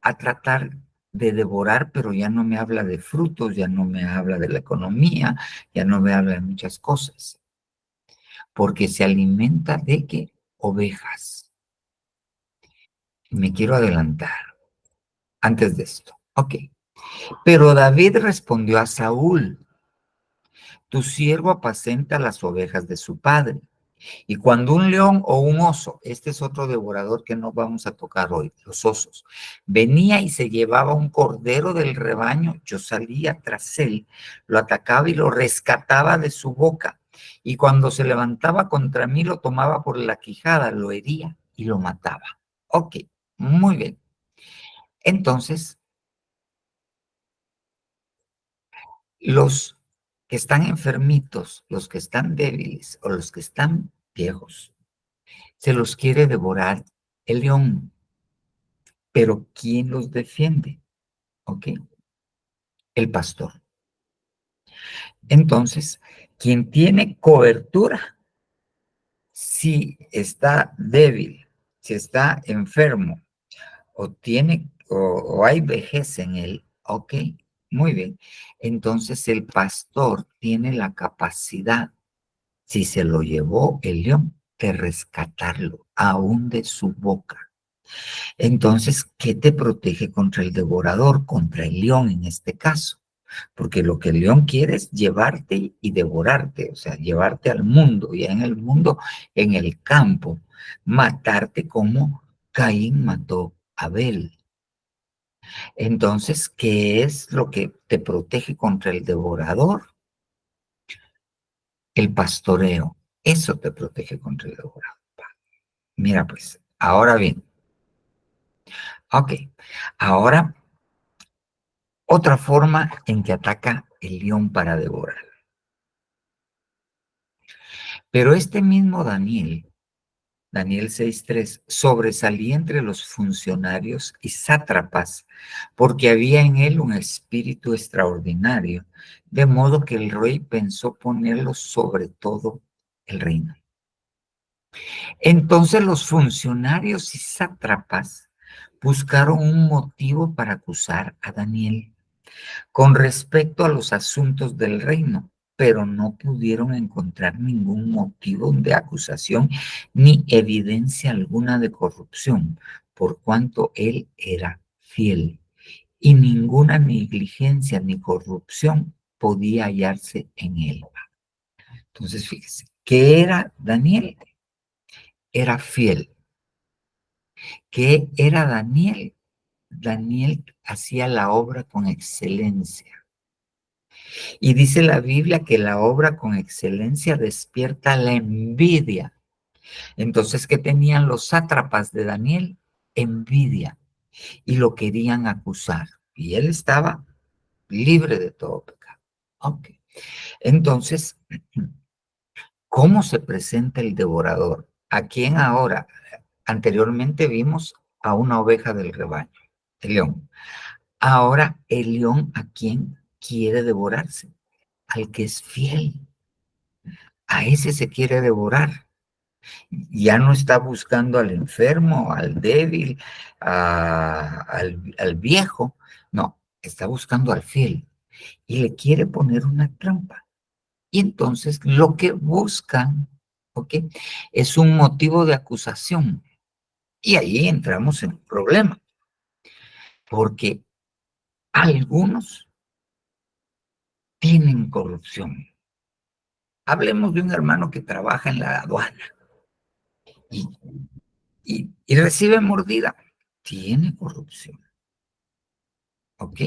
a tratar de devorar, pero ya no me habla de frutos, ya no me habla de la economía, ya no me habla de muchas cosas, porque se alimenta de qué? Ovejas. Me quiero adelantar antes de esto. Ok. Pero David respondió a Saúl, tu siervo apacenta las ovejas de su padre. Y cuando un león o un oso, este es otro devorador que no vamos a tocar hoy, los osos, venía y se llevaba un cordero del rebaño, yo salía tras él, lo atacaba y lo rescataba de su boca. Y cuando se levantaba contra mí, lo tomaba por la quijada, lo hería y lo mataba. Ok, muy bien. Entonces, los que están enfermitos, los que están débiles o los que están viejos, se los quiere devorar el león. Pero ¿quién los defiende? ¿Ok? El pastor. Entonces, quien tiene cobertura, si está débil, si está enfermo o tiene o hay vejez en él, ¿ok? Muy bien. Entonces el pastor tiene la capacidad, si se lo llevó el león, de rescatarlo aún de su boca. Entonces, ¿qué te protege contra el devorador, contra el león en este caso? Porque lo que el león quiere es llevarte y devorarte, o sea, llevarte al mundo, y en el mundo, en el campo, matarte como Caín mató a Abel. Entonces, ¿qué es lo que te protege contra el devorador? El pastoreo. Eso te protege contra el devorador. Mira, pues, ahora bien. Ok, ahora otra forma en que ataca el león para devorar. Pero este mismo Daniel, Daniel 6:3, sobresalía entre los funcionarios y sátrapas, porque había en él un espíritu extraordinario, de modo que el rey pensó ponerlo sobre todo el reino. Entonces los funcionarios y sátrapas buscaron un motivo para acusar a Daniel con respecto a los asuntos del reino, pero no pudieron encontrar ningún motivo de acusación ni evidencia alguna de corrupción, por cuanto él era fiel, y ninguna negligencia ni corrupción podía hallarse en él. Entonces, fíjese, ¿qué era Daniel? Era fiel. ¿Qué era Daniel? Daniel hacía la obra con excelencia. Y dice la Biblia que la obra con excelencia despierta la envidia. Entonces, ¿qué tenían los sátrapas de Daniel? Envidia. Y lo querían acusar. Y él estaba libre de todo pecado. Ok. Entonces, ¿cómo se presenta el devorador? ¿A quién ahora? Anteriormente vimos a una oveja del rebaño, el león. Ahora el león, ¿a quién quiere devorarse? Al que es fiel. A ese se quiere devorar. Ya no está buscando al enfermo, al débil, al viejo. No, está buscando al fiel y le quiere poner una trampa. Y entonces lo que buscan, ¿ok? Es un motivo de acusación. Y ahí entramos en un problema, porque algunos tienen corrupción. Hablemos de un hermano que trabaja en la aduana y, y recibe mordida. Tiene corrupción. ¿Ok?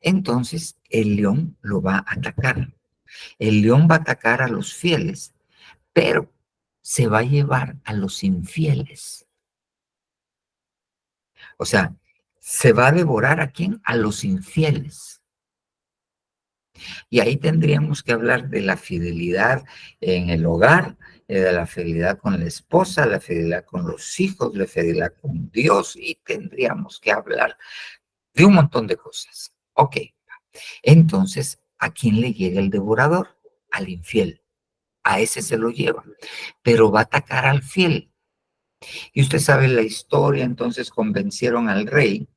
Entonces el león lo va a atacar. El león va a atacar a los fieles, pero se va a llevar a los infieles. O sea, se va a devorar ¿a quién? A los infieles. Y ahí tendríamos que hablar de la fidelidad en el hogar, de la fidelidad con la esposa, la fidelidad con los hijos, la fidelidad con Dios, y tendríamos que hablar de un montón de cosas. Ok, entonces, ¿a quién le llega el devorador? Al infiel. A ese se lo lleva, pero va a atacar al fiel. Y usted sabe la historia, entonces convencieron al rey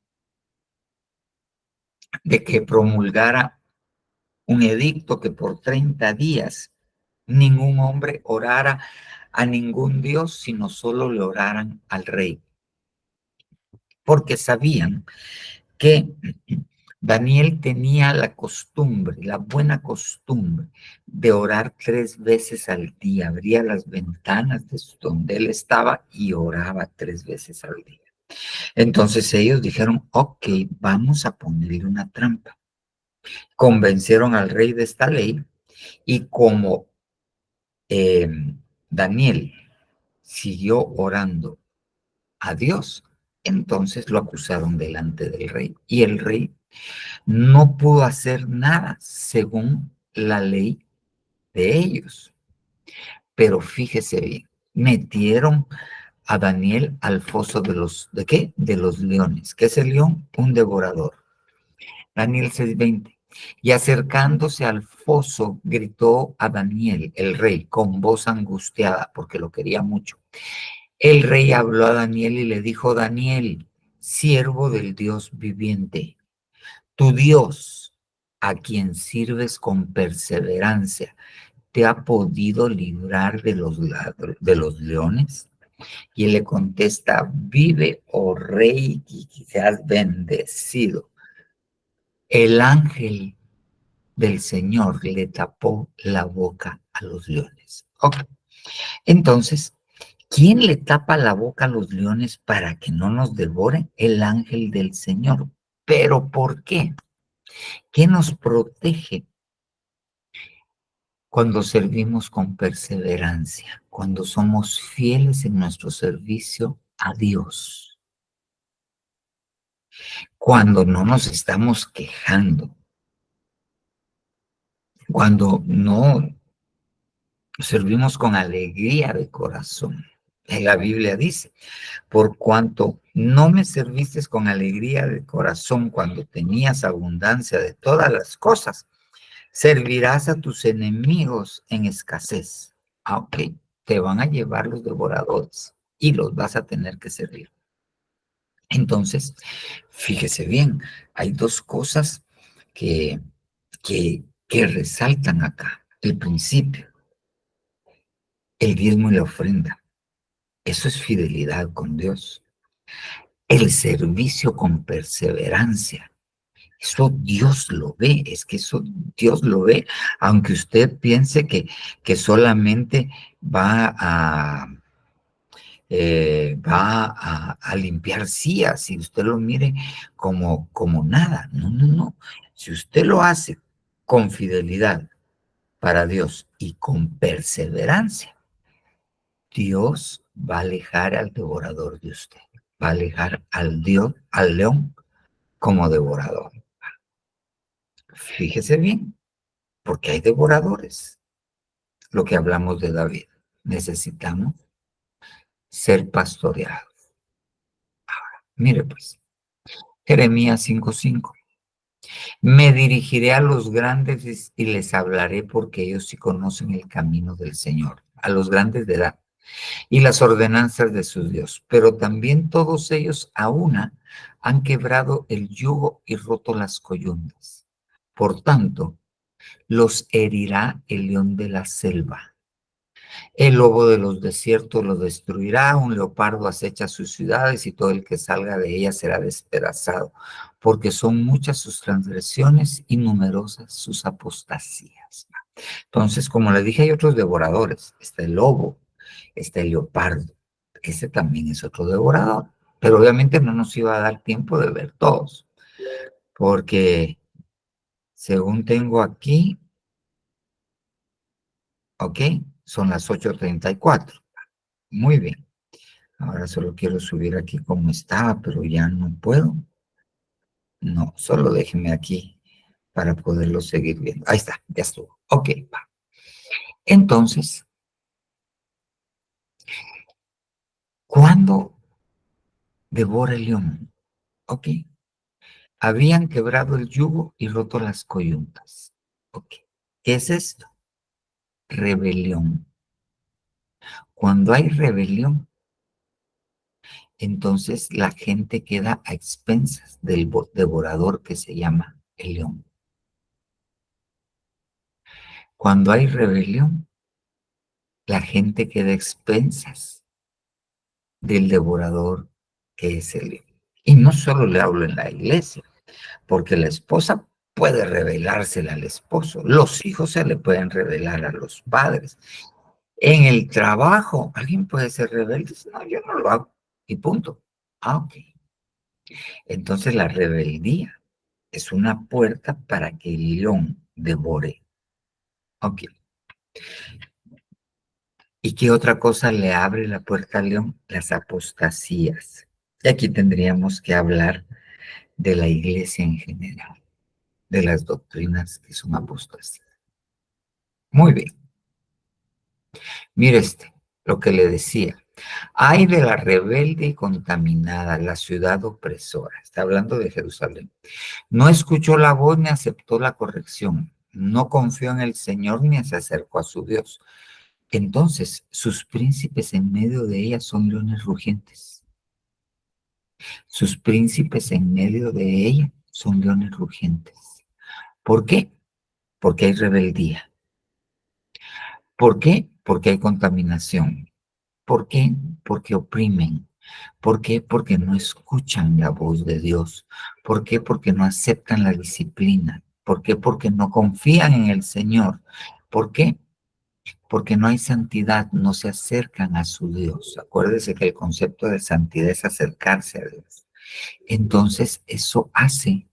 de que promulgara un edicto que por 30 días ningún hombre orara a ningún dios, sino solo le oraran al rey. Porque sabían que Daniel tenía la costumbre, la buena costumbre de orar 3 veces al día. Abría las ventanas de donde él estaba y oraba 3 veces al día. Entonces ellos dijeron, ok, vamos a ponerle una trampa. Convencieron al rey de esta ley y como Daniel siguió orando a Dios, entonces lo acusaron delante del rey y el rey no pudo hacer nada según la ley de ellos. Pero fíjese bien, metieron a Daniel al foso de los, ¿de qué? De los leones. ¿Qué es el león? Un devorador. Daniel 6:20. Y acercándose al foso, gritó a Daniel, el rey, con voz angustiada, porque lo quería mucho. El rey habló a Daniel y le dijo, Daniel, siervo del Dios viviente, tu Dios, a quien sirves con perseverancia, ¿te ha podido librar de los leones? Y él le contesta, vive, oh rey, y seas bendecido. El ángel del Señor le tapó la boca a los leones. Ok, entonces, ¿quién le tapa la boca a los leones para que no nos devoren? El ángel del Señor. ¿Pero por qué? ¿Qué nos protege cuando servimos con perseverancia? Cuando somos fieles en nuestro servicio a Dios. Cuando no nos estamos quejando. Cuando no servimos con alegría de corazón. La Biblia dice, por cuanto no me serviste con alegría de corazón cuando tenías abundancia de todas las cosas, servirás a tus enemigos en escasez. Ok, te van a llevar los devoradores y los vas a tener que servir. Entonces, fíjese bien, hay dos cosas que, que resaltan acá. El principio, el diezmo y la ofrenda. Eso es fidelidad con Dios. El servicio con perseverancia. Eso Dios lo ve, es que eso Dios lo ve, aunque usted piense que solamente va a limpiar sillas, si usted lo mire como nada. No, no, no. Si usted lo hace con fidelidad para Dios y con perseverancia, Dios va a alejar al devorador de usted, va a alejar al león como devorador. Fíjese bien, porque hay devoradores. Lo que hablamos de David, necesitamos ser pastoreados. Mire pues, Jeremías 5:5. Me dirigiré a los grandes y les hablaré porque ellos sí conocen el camino del Señor, a los grandes de edad y las ordenanzas de su Dios. Pero también todos ellos a una han quebrado el yugo y roto las coyundas. Por tanto, los herirá el león de la selva. El lobo de los desiertos lo destruirá, un leopardo acecha sus ciudades y todo el que salga de ellas será despedazado, porque son muchas sus transgresiones y numerosas sus apostasías. Entonces, como le dije, hay otros devoradores. Está el lobo, está el leopardo. Ese también es otro devorador. Pero obviamente no nos iba a dar tiempo de ver todos, porque según tengo aquí, ok, son las 8:34. Muy bien. Ahora solo quiero subir aquí como estaba, pero ya no puedo. No, solo déjeme aquí para poderlo seguir viendo. Ahí está, ya estuvo. Ok, va. Entonces, ¿cuándo devora el león? Ok. Habían quebrado el yugo y roto las coyuntas. Ok. ¿Qué es esto? Rebelión. Cuando hay rebelión, entonces la gente queda a expensas del devorador que se llama el león. Cuando hay rebelión, la gente queda a expensas del devorador que es el león. Y no solo le hablo en la iglesia, porque la esposa puede revelársela al esposo, los hijos se le pueden revelar a los padres. En el trabajo, alguien puede ser rebelde, no, yo no lo hago, y punto. Ah, ok. Entonces la rebeldía es una puerta para que el león devore. Ok. ¿Y qué otra cosa le abre la puerta al león? Las apostasías. Y aquí tendríamos que hablar de la iglesia en general, de las doctrinas que son apostasías. Muy bien. Mire lo que le decía. Ay de la rebelde y contaminada, la ciudad opresora. Está hablando de Jerusalén. No escuchó la voz ni aceptó la corrección. No confió en el Señor ni se acercó a su Dios. Entonces, sus príncipes en medio de ella son leones rugientes. Sus príncipes en medio de ella son leones rugientes. ¿Por qué? Porque hay rebeldía. ¿Por qué? Porque hay contaminación. ¿Por qué? Porque oprimen. ¿Por qué? Porque no escuchan la voz de Dios. ¿Por qué? Porque no aceptan la disciplina. ¿Por qué? Porque no confían en el Señor. ¿Por qué? Porque no hay santidad, no se acercan a su Dios. Acuérdese que el concepto de santidad es acercarse a Dios. Entonces, eso hace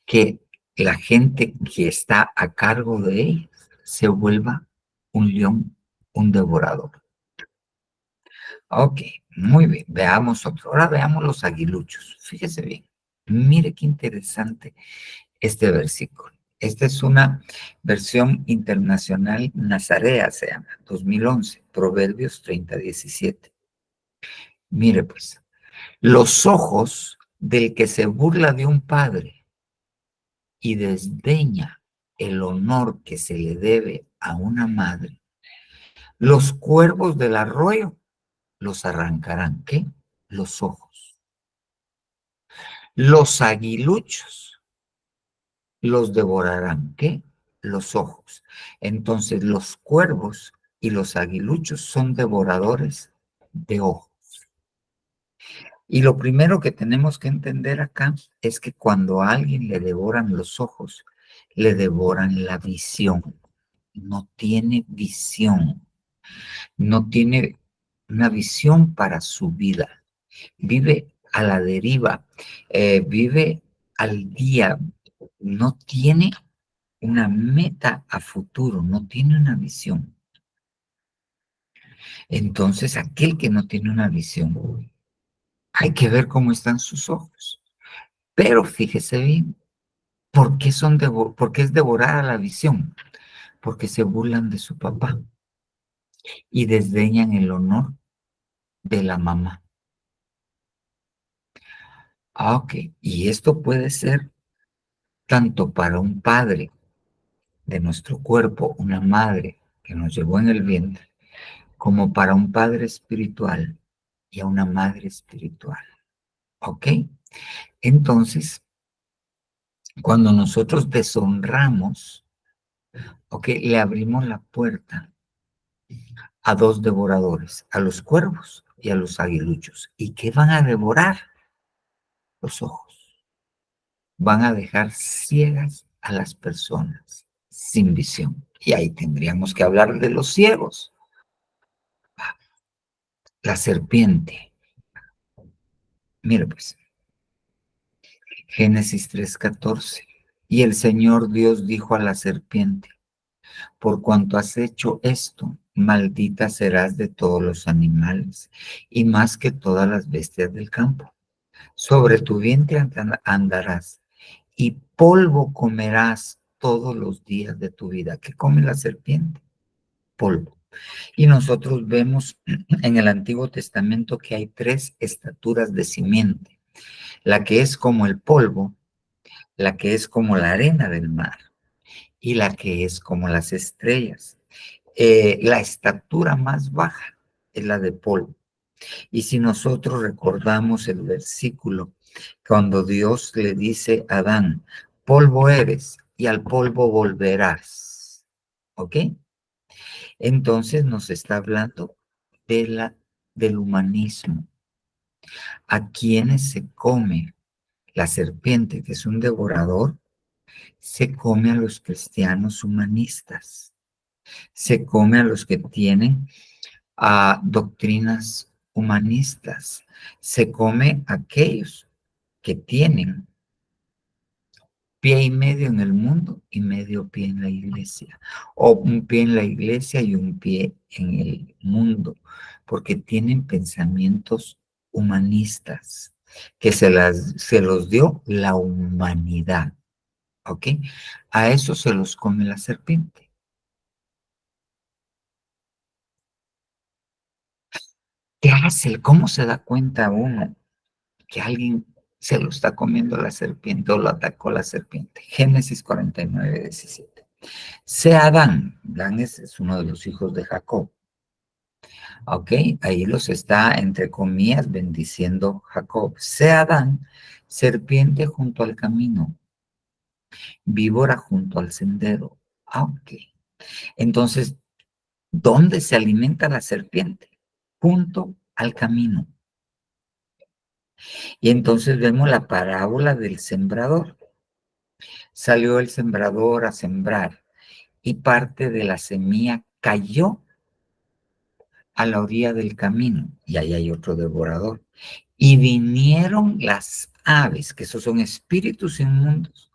que la gente que está a cargo de ellos se vuelva un león, un devorador. Ok, muy bien, veamos otro. Ahora veamos los aguiluchos. Fíjese bien, mire qué interesante este versículo. Esta es una versión internacional nazarea, se llama, 2011, Proverbios 30:17. Mire pues, los ojos del que se burla de un padre y desdeña el honor que se le debe a una madre, los cuervos del arroyo los arrancarán. ¿Qué? Los ojos. Los aguiluchos los devorarán. ¿Qué? Los ojos. Entonces los cuervos y los aguiluchos son devoradores de ojos. Y lo primero que tenemos que entender acá es que cuando a alguien le devoran los ojos, le devoran la visión. No tiene visión, no tiene una visión para su vida. Vive a la deriva, vive al día, no tiene una meta a futuro, no tiene una visión. Entonces, aquel que no tiene una visión, hay que ver cómo están sus ojos. Pero fíjese bien, ¿por qué es devorar a la visión? Porque se burlan de su papá y desdeñan el honor de la mamá. Ah, ok. Y esto puede ser tanto para un padre de nuestro cuerpo, una madre que nos llevó en el vientre, como para un padre espiritual y a una madre espiritual. ¿Ok? Entonces, cuando nosotros deshonramos, ¿ok? Le abrimos la puerta a dos devoradores, a los cuervos y a los aguiluchos. ¿Y qué van a devorar? Los ojos. Van a dejar ciegas a las personas sin visión. Y ahí tendríamos que hablar de los ciegos. La serpiente. Mira pues, Génesis 3:14. Y el Señor Dios dijo a la serpiente, por cuanto has hecho esto, maldita serás de todos los animales y más que todas las bestias del campo. Sobre tu vientre andarás y polvo comerás todos los días de tu vida. ¿Qué come la serpiente? Polvo. Y nosotros vemos en el Antiguo Testamento que hay tres estaturas de simiente. La que es como el polvo, la que es como la arena del mar y la que es como las estrellas. La estatura más baja es la de polvo. Y si nosotros recordamos el versículo, cuando Dios le dice a Adán, polvo eres y al polvo volverás. ¿Ok? Entonces nos está hablando del humanismo. A quienes se come la serpiente, que es un devorador, se come a los cristianos humanistas, se come a los que tienen doctrinas humanistas, se come a aquellos que tienen pie y medio en el mundo y medio pie en la iglesia, o un pie en la iglesia y un pie en el mundo, porque tienen pensamientos humanistas que se los dio la humanidad, ¿ok? A eso se los come la serpiente. ¿Qué hace? ¿Cómo se da cuenta uno que alguien se lo está comiendo la serpiente o lo atacó la serpiente? Génesis 49:17. Sea Adán, Adán es uno de los hijos de Jacob, ¿ok? Ahí los está, entre comillas, bendiciendo Jacob. Sea Adán, serpiente junto al camino, víbora junto al sendero. Ok. Entonces, ¿dónde se alimenta la serpiente? Junto al camino. Y entonces vemos la parábola del sembrador. Salió el sembrador a sembrar y parte de la semilla cayó a la orilla del camino y ahí hay otro devorador. Y vinieron las aves, que esos son espíritus inmundos,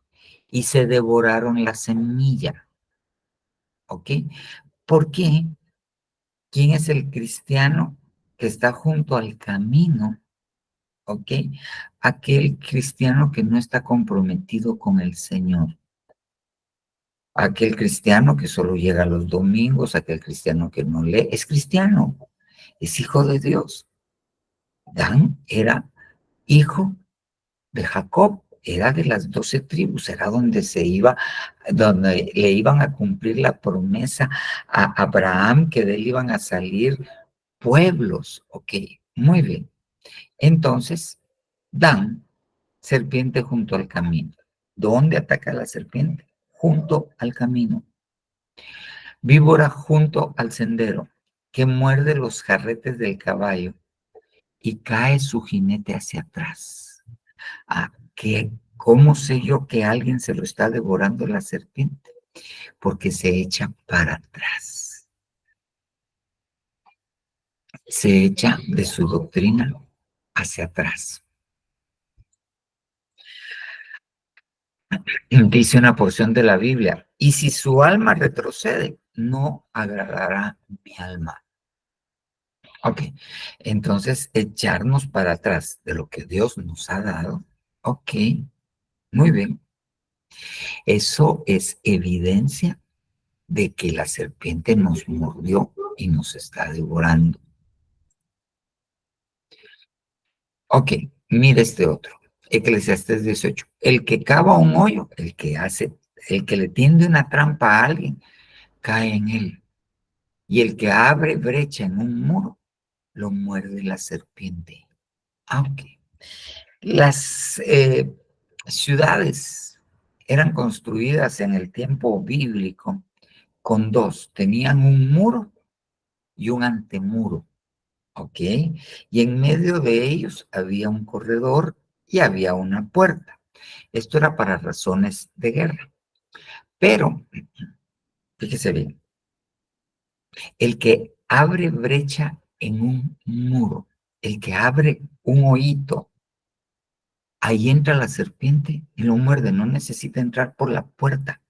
y se devoraron la semilla. ¿Ok? ¿Por qué? ¿Quién es el cristiano que está junto al camino? ¿Ok? Aquel cristiano que no está comprometido con el Señor. Aquel cristiano que solo llega los domingos, aquel cristiano que no lee, es cristiano, es hijo de Dios. Dan era hijo de Jacob, era de las 12 tribus, era donde se iba, donde le iban a cumplir la promesa a Abraham, que de él iban a salir pueblos. Ok, muy bien. Entonces, Dan, serpiente junto al camino. ¿Dónde ataca la serpiente? Junto al camino. Víbora junto al sendero, que muerde los jarretes del caballo y cae su jinete hacia atrás. ¿Cómo sé yo que alguien se lo está devorando la serpiente? Porque se echa para atrás. Se echa de su doctrina hacia atrás. Dice una porción de la Biblia, y si su alma retrocede, no agradará mi alma. Ok, entonces echarnos para atrás de lo que Dios nos ha dado. Ok, muy bien. Eso es evidencia de que la serpiente nos mordió y nos está devorando. Ok, mira este otro. Eclesiastés 18. El que cava un hoyo, el que le tiende una trampa a alguien, cae en él. Y el que abre brecha en un muro, lo muerde la serpiente. Ok. Las ciudades eran construidas en el tiempo bíblico con dos. Tenían un muro y un antemuro. ¿Ok? Y en medio de ellos había un corredor y había una puerta. Esto era para razones de guerra. Pero, fíjese bien, el que abre brecha en un muro, el que abre un hoyito, ahí entra la serpiente y lo muerde. No necesita entrar por la puerta,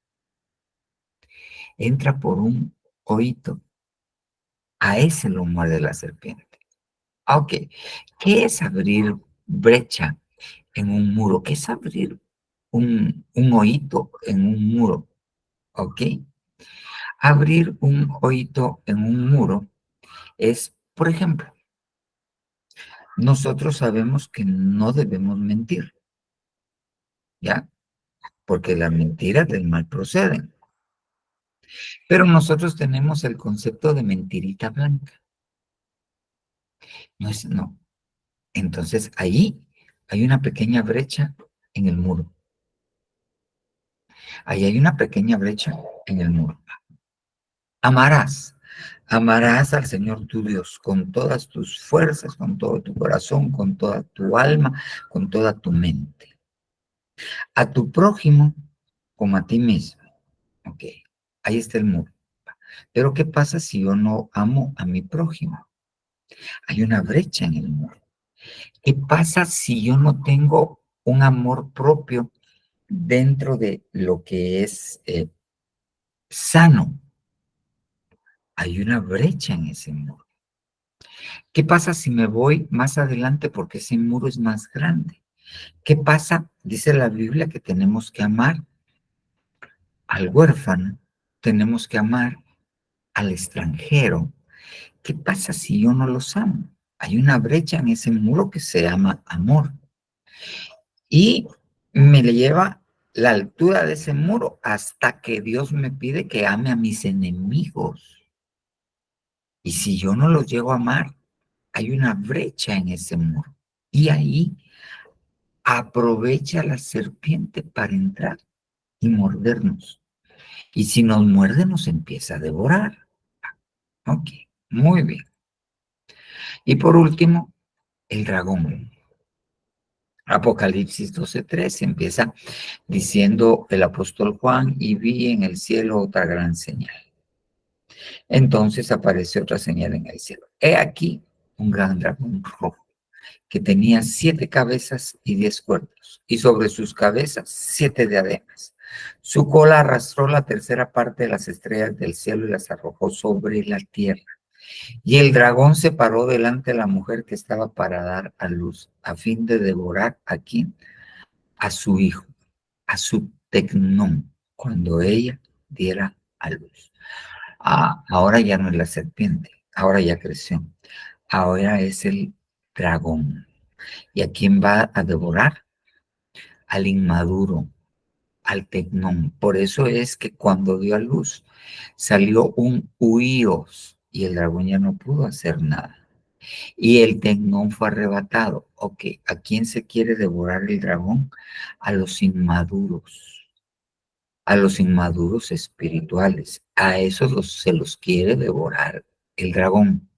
entra por un hoyito. A ese lo muerde la serpiente. Ok, ¿qué es abrir brecha en un muro? ¿Qué es abrir un hoyito en un muro? ¿Ok? Abrir un hoyito en un muro es, por ejemplo, nosotros sabemos que no debemos mentir, ¿ya? Porque las mentiras del mal proceden. Pero nosotros tenemos el concepto de mentirita blanca. No. Entonces, ahí hay una pequeña brecha en el muro. Ahí hay una pequeña brecha en el muro. Amarás al Señor tu Dios con todas tus fuerzas, con todo tu corazón, con toda tu alma, con toda tu mente. A tu prójimo como a ti mismo. Ok, ahí está el muro. Pero ¿qué pasa si yo no amo a mi prójimo? Hay una brecha en el muro. ¿Qué pasa si yo no tengo un amor propio dentro de lo que es sano? Hay una brecha en ese muro. ¿Qué pasa si me voy más adelante porque ese muro es más grande? ¿Qué pasa? Dice la Biblia que tenemos que amar al huérfano, tenemos que amar al extranjero. ¿Qué pasa si yo no los amo? Hay una brecha en ese muro que se llama amor. Y me le lleva la altura de ese muro hasta que Dios me pide que ame a mis enemigos. Y si yo no los llego a amar, hay una brecha en ese muro. Y ahí aprovecha la serpiente para entrar y mordernos. Y si nos muerde, nos empieza a devorar. Ok, muy bien. Y por último, el dragón. Apocalipsis 12:3 empieza diciendo el apóstol Juan, y vi en el cielo otra gran señal. Entonces aparece otra señal en el cielo. He aquí un gran dragón rojo. que tenía 7 cabezas y 10 cuernos, y sobre sus cabezas 7 diademas. Su cola arrastró la tercera parte de las estrellas del cielo y las arrojó sobre la tierra. Y el dragón se paró delante de la mujer que estaba para dar a luz, a fin de devorar a quién, a su hijo, a su tecnón, cuando ella diera a luz. Ahora ya no es la serpiente, ahora ya creció. Ahora es el dragón. ¿Y a quién va a devorar? Al inmaduro, al tecnón. Por eso es que cuando dio a luz salió un huíos y el dragón ya no pudo hacer nada. Y el tecnón fue arrebatado. Ok, ¿a quién se quiere devorar el dragón? A los inmaduros, a los inmaduros espirituales. A esos se los quiere devorar el dragón.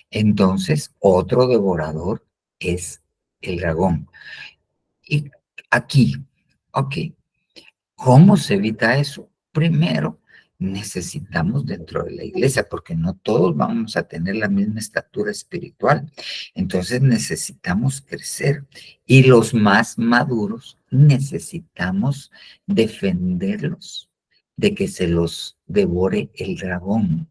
Entonces, otro devorador es el dragón. Y aquí, ok, ¿cómo se evita eso? Primero, necesitamos dentro de la iglesia, porque no todos vamos a tener la misma estatura espiritual. Entonces necesitamos crecer. Y los más maduros necesitamos defenderlos de que se los devore el dragón.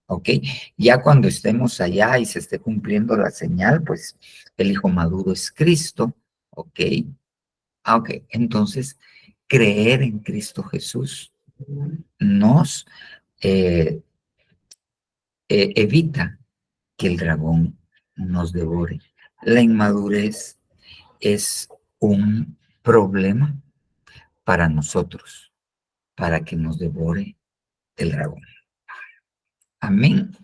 ¿Ok? Ya cuando estemos allá y se esté cumpliendo la señal, pues el hijo maduro es Cristo. ¿Ok? Ok, entonces creer en Cristo Jesús nos eh, evita que el dragón nos devore. La inmadurez es un problema para nosotros, para que nos devore el dragón. Amén,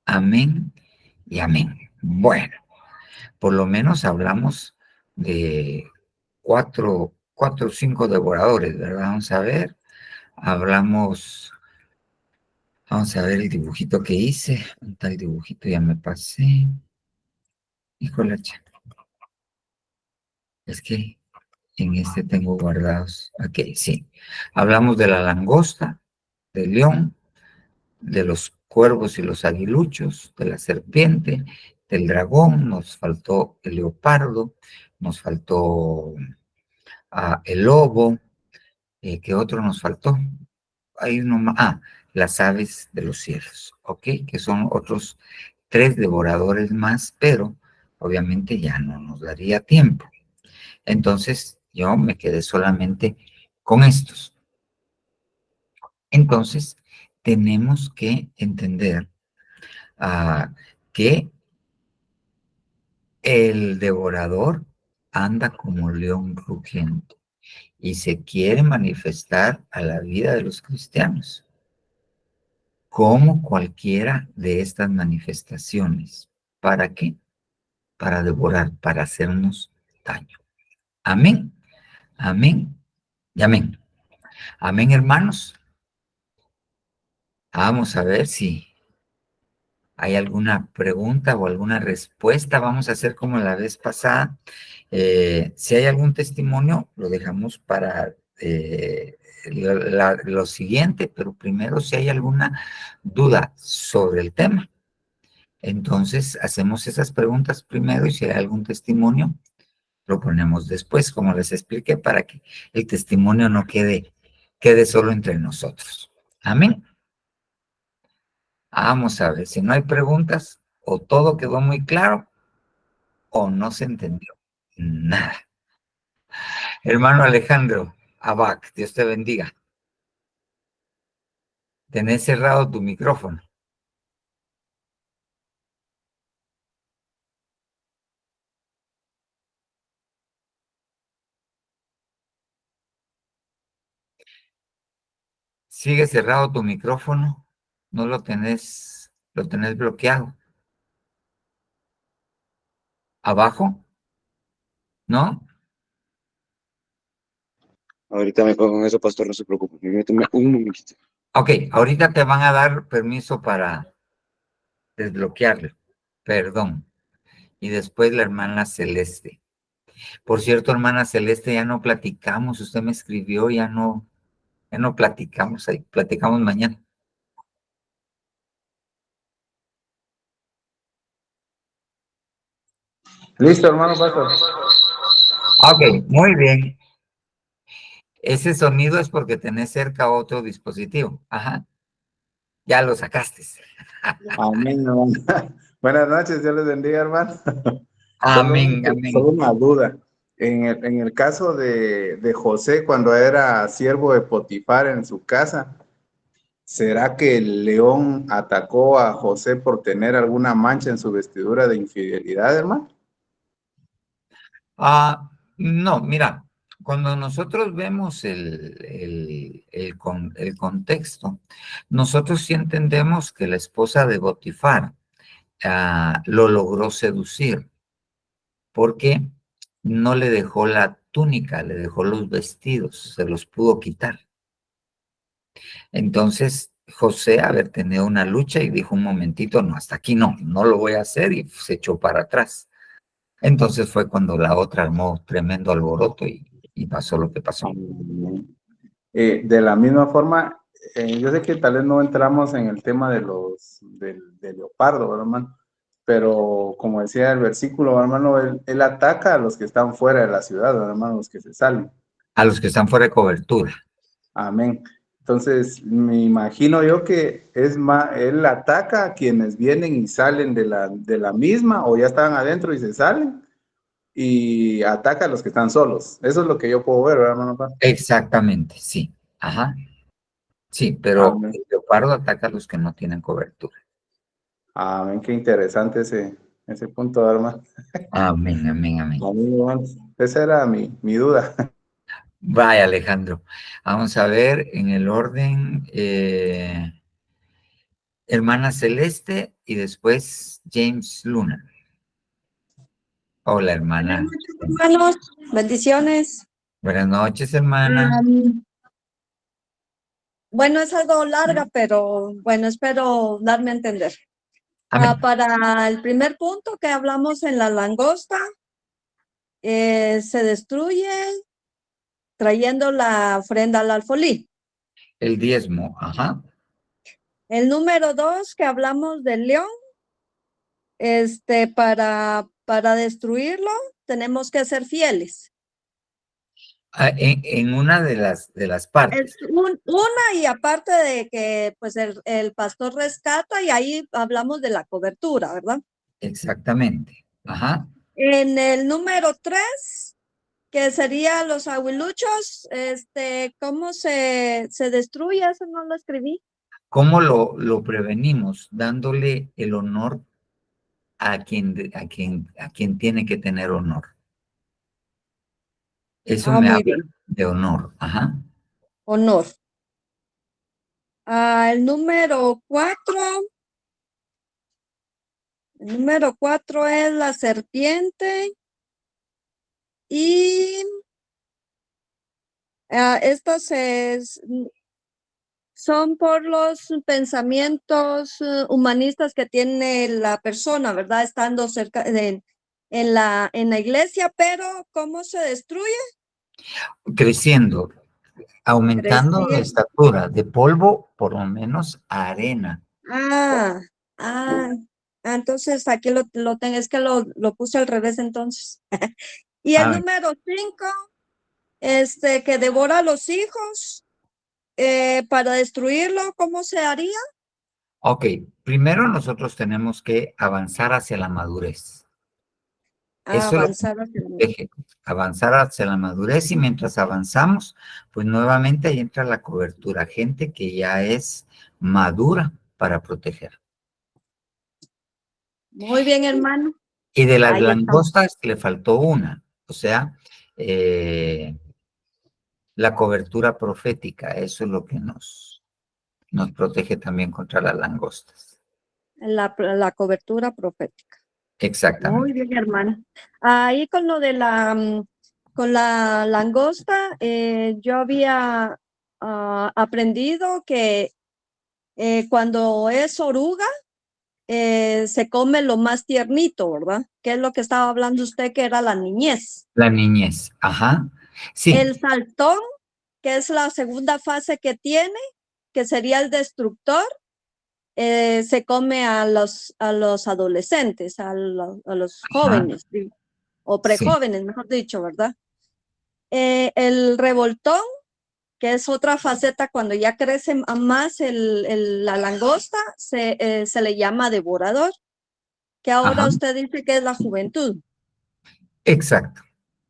amén y amén. Bueno, por lo menos hablamos de cuatro o 5 devoradores, ¿verdad? Vamos a ver, hablamos. Vamos a ver el dibujito que hice. Un tal dibujito ya me pasé. Híjole, es que en este tengo guardados. Ok, sí. Hablamos de la langosta, del león, de los cuervos y los aguiluchos, de la serpiente, del dragón, nos faltó el leopardo, nos faltó el lobo. ¿Qué otro nos faltó? Hay uno más. Las aves de los cielos, ¿ok? Que son otros 3 devoradores más, pero obviamente ya no nos daría tiempo. Entonces yo me quedé solamente con estos. Entonces tenemos que entender que el devorador anda como león rugiente y se quiere manifestar a la vida de los cristianos como cualquiera de estas manifestaciones. ¿Para qué? Para devorar, para hacernos daño. Amén, amén y amén. Amén, hermanos. Vamos a ver si hay alguna pregunta o alguna respuesta. Vamos a hacer como la vez pasada. Si hay algún testimonio, lo dejamos para lo siguiente, pero primero si hay alguna duda sobre el tema. Entonces, hacemos esas preguntas primero y si hay algún testimonio, lo ponemos después, como les expliqué, para que el testimonio no quede solo entre nosotros. Amén. Vamos a ver, si no hay preguntas, o todo quedó muy claro, o no se entendió nada. Hermano Alejandro Abac, Dios te bendiga. Tenés cerrado tu micrófono. Sigue cerrado tu micrófono. No lo tenés bloqueado. ¿Abajo? ¿No?
Ahorita me pongo en eso, pastor, no se preocupe. Permíteme un momentito.
Ok, ahorita te van a dar permiso para desbloquearlo. Perdón. Y después la hermana Celeste. Por cierto, hermana Celeste, ya no platicamos. Usted me escribió, ya no platicamos. Ahí platicamos mañana.
Listo, hermano pastor.
Ok, muy bien. Ese sonido es porque tenés cerca otro dispositivo. Ajá, ya lo sacaste.
Amén, hermano. Buenas noches, Dios les bendiga, hermano.
Amén, amén.
Solo una duda. En el caso de José, cuando era siervo de Potifar en su casa, ¿será que el león atacó a José por tener alguna mancha en su vestidura de infidelidad, hermano?
No, mira, cuando nosotros vemos el contexto, nosotros sí entendemos que la esposa de Potifar lo logró seducir porque no le dejó la túnica, le dejó los vestidos, se los pudo quitar. Entonces, José, haber tenido una lucha y dijo un momentito, no, hasta aquí no, no lo voy a hacer y se echó para atrás. Entonces fue cuando la otra armó tremendo alboroto y pasó lo que pasó.
Amén. De la misma forma, yo sé que tal vez no entramos en el tema del leopardo, ¿verdad, hermano? Pero como decía el versículo, hermano, él ataca a los que están fuera de la ciudad, ¿verdad, hermano? Los que se salen.
A los que están fuera de cobertura.
Amén. Entonces, me imagino yo que es más, él ataca a quienes vienen y salen de la misma o ya están adentro y se salen y ataca a los que están solos. Eso es lo que yo puedo ver, ¿verdad, hermano?
Exactamente, sí. Ajá. Sí, pero
Amén.
el leopardo ataca a los que no tienen cobertura.
Amén, qué interesante ese punto, hermano.
Amén, amén, amén.
Amén, hermano. Esa era mi duda.
Vaya, Alejandro. Vamos a ver en el orden, hermana Celeste y después James Luna. Hola,
Buenas
hermana.
noches, hermanos. Bendiciones.
Buenas noches, hermana.
Bueno, es algo larga, pero bueno, espero darme a entender.
Amén.
Para el primer punto que hablamos en la langosta, se destruye trayendo la ofrenda al alfolí.
El diezmo, ajá.
El número 2 que hablamos del león, para destruirlo tenemos que ser fieles.
En una de las partes.
Una y aparte de que pues el pastor rescata y ahí hablamos de la cobertura, ¿verdad?
Exactamente. Ajá.
En el número 3, que sería los aguiluchos, ¿cómo se destruye? Eso no lo escribí.
¿Cómo lo prevenimos? Dándole el honor a quien tiene que tener honor. Eso me
Muy
habla
bien.
de honor. Ajá.
Honor. El número 4. El número 4 es la serpiente. Y estas son por los pensamientos humanistas que tiene la persona, ¿verdad? Estando cerca en la iglesia, pero ¿cómo se destruye?
Creciendo, aumentando la
Creciendo.
estatura, de polvo por lo menos a arena.
Ah, ah, entonces aquí lo tengo, es que lo puse al revés entonces. Y el
A ver,
número 5, que devora a los hijos, para destruirlo, ¿cómo se haría?
ok, primero nosotros tenemos que avanzar hacia la madurez. Eso es lo que
Avanzar hacia la
protege, avanzar hacia la madurez y mientras avanzamos, pues nuevamente ahí entra la cobertura, gente que ya es madura para proteger.
Muy bien, hermano.
Y de las
Ahí estamos.
langostas le faltó una, o sea, la cobertura profética, eso es lo que nos protege también contra las langostas.
La cobertura profética. Muy
Exactamente.
bien, hermano. Ahí con lo de con la langosta, yo había aprendido que cuando es oruga, se come lo más tiernito, ¿verdad? Que es lo que estaba hablando usted, que era la niñez.
La niñez, ajá. Sí,
El saltón, que es la segunda fase que tiene, que sería el destructor, se come a los adolescentes, a los
ajá.
jóvenes. o prejóvenes, mejor dicho, ¿verdad? El revoltón, que es otra faceta cuando ya crece más la langosta, se le llama devorador, que ahora
Ajá,
usted dice que es la juventud,
exacto,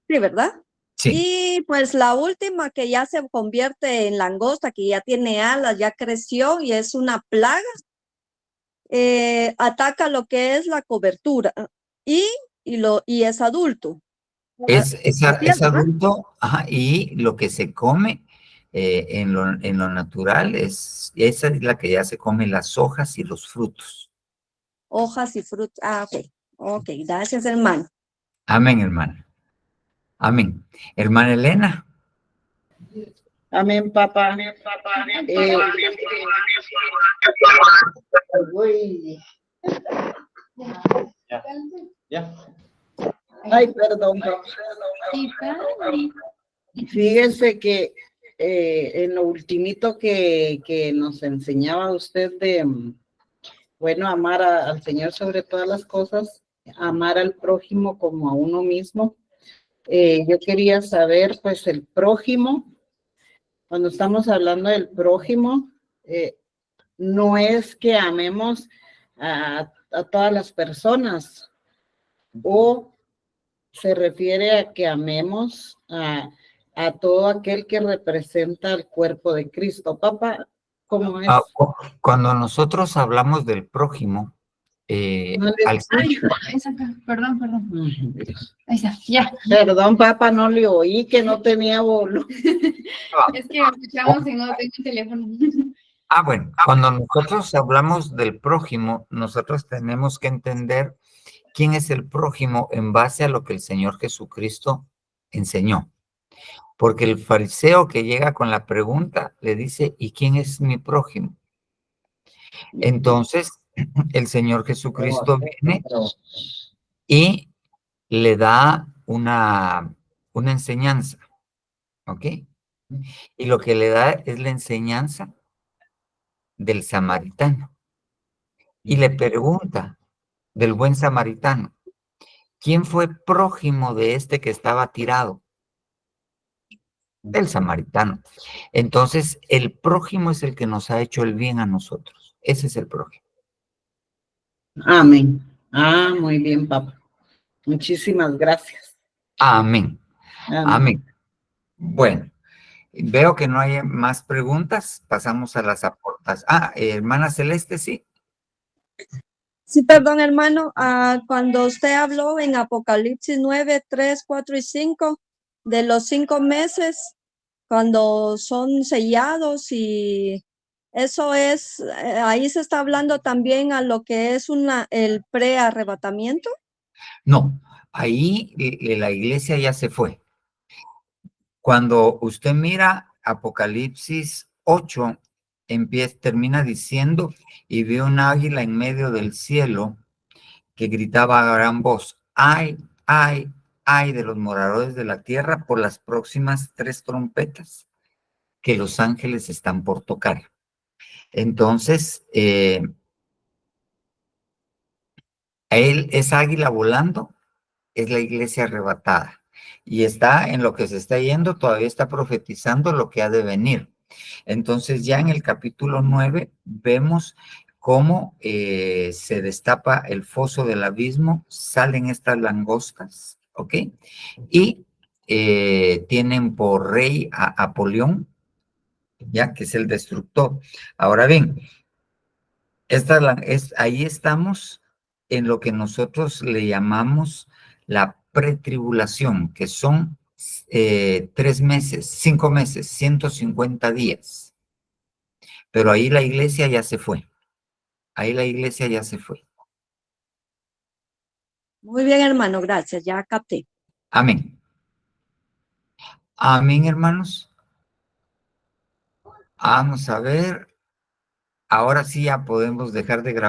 ¿sí, verdad?
sí.
Y pues la última que ya se convierte en langosta, que ya tiene alas, ya creció y es una plaga, ataca lo que es la cobertura y, y es adulto. Así es,
Es
¿verdad?
adulto, ajá, y lo que se come en lo natural esa es la que ya se come las hojas y los frutos.
Hojas y frutos. Ah, ok. Ok, gracias, hermano.
Amén, hermana. Amén. Hermana Elena.
Amén, papá. Uy.
Ya.
Ay, perdón, papá. Fíjese que en lo ultimito que nos enseñaba usted de, bueno, amar al Señor sobre todas las cosas, amar al prójimo como a uno mismo. Yo quería saber, pues, el prójimo, cuando estamos hablando del prójimo, no es que amemos a todas las personas, o se refiere a que amemos a todo aquel que representa el cuerpo de Cristo. Papá, ¿cómo es?
Cuando nosotros hablamos del prójimo,
No le-
al
Ay,
Es acá. Perdón, perdón.
ujú.
Ahí está, ya.
Perdón, papá, no le oí, que no tenía volumen.
Es que escuchamos y no tengo teléfono.
bueno, cuando nosotros hablamos del prójimo, nosotros tenemos que entender quién es el prójimo en base a lo que el Señor Jesucristo enseñó. Porque el fariseo que llega con la pregunta le dice, ¿y quién es mi prójimo? Entonces, el Señor Jesucristo viene y le da una enseñanza, ¿ok? Y lo que le da es la enseñanza del samaritano. Y le pregunta del buen samaritano, ¿quién fue prójimo de este que estaba tirado? El samaritano. Entonces, el prójimo es el que nos ha hecho el bien a nosotros. Ese es el prójimo.
Amén. Ah, muy bien, papá. Muchísimas gracias.
Amén.
Amén.
Amén. Bueno, veo que no hay más preguntas. Pasamos a las aportaciones. Hermana Celeste, sí.
Sí, perdón, hermano. Cuando usted habló en Apocalipsis 9, 3, 4 y 5, de los 5 meses, cuando son sellados y eso es, ahí se está hablando también a lo que es el prearrebatamiento.
No, ahí la iglesia ya se fue. Cuando usted mira Apocalipsis 8, termina diciendo, y vio un águila en medio del cielo que gritaba a gran voz, ¡ay, ay, ay de los moradores de la tierra por las próximas 3 trompetas que los ángeles están por tocar! Entonces, esa águila volando es la iglesia arrebatada y está en lo que se está yendo, todavía está profetizando lo que ha de venir. Entonces ya en el capítulo 9 vemos cómo se destapa el foso del abismo, salen estas langostas, ¿ok? Y tienen por rey a Apolión, ya que es el destructor. Ahora bien, ahí estamos en lo que nosotros le llamamos la pretribulación, que son 3 meses, 5 meses, 150 días. Pero ahí la iglesia ya se fue. Ahí la iglesia ya se fue.
Muy bien, hermano, gracias, ya capté.
Amén. Amén, hermanos. Vamos a ver. Ahora sí ya podemos dejar de grabar.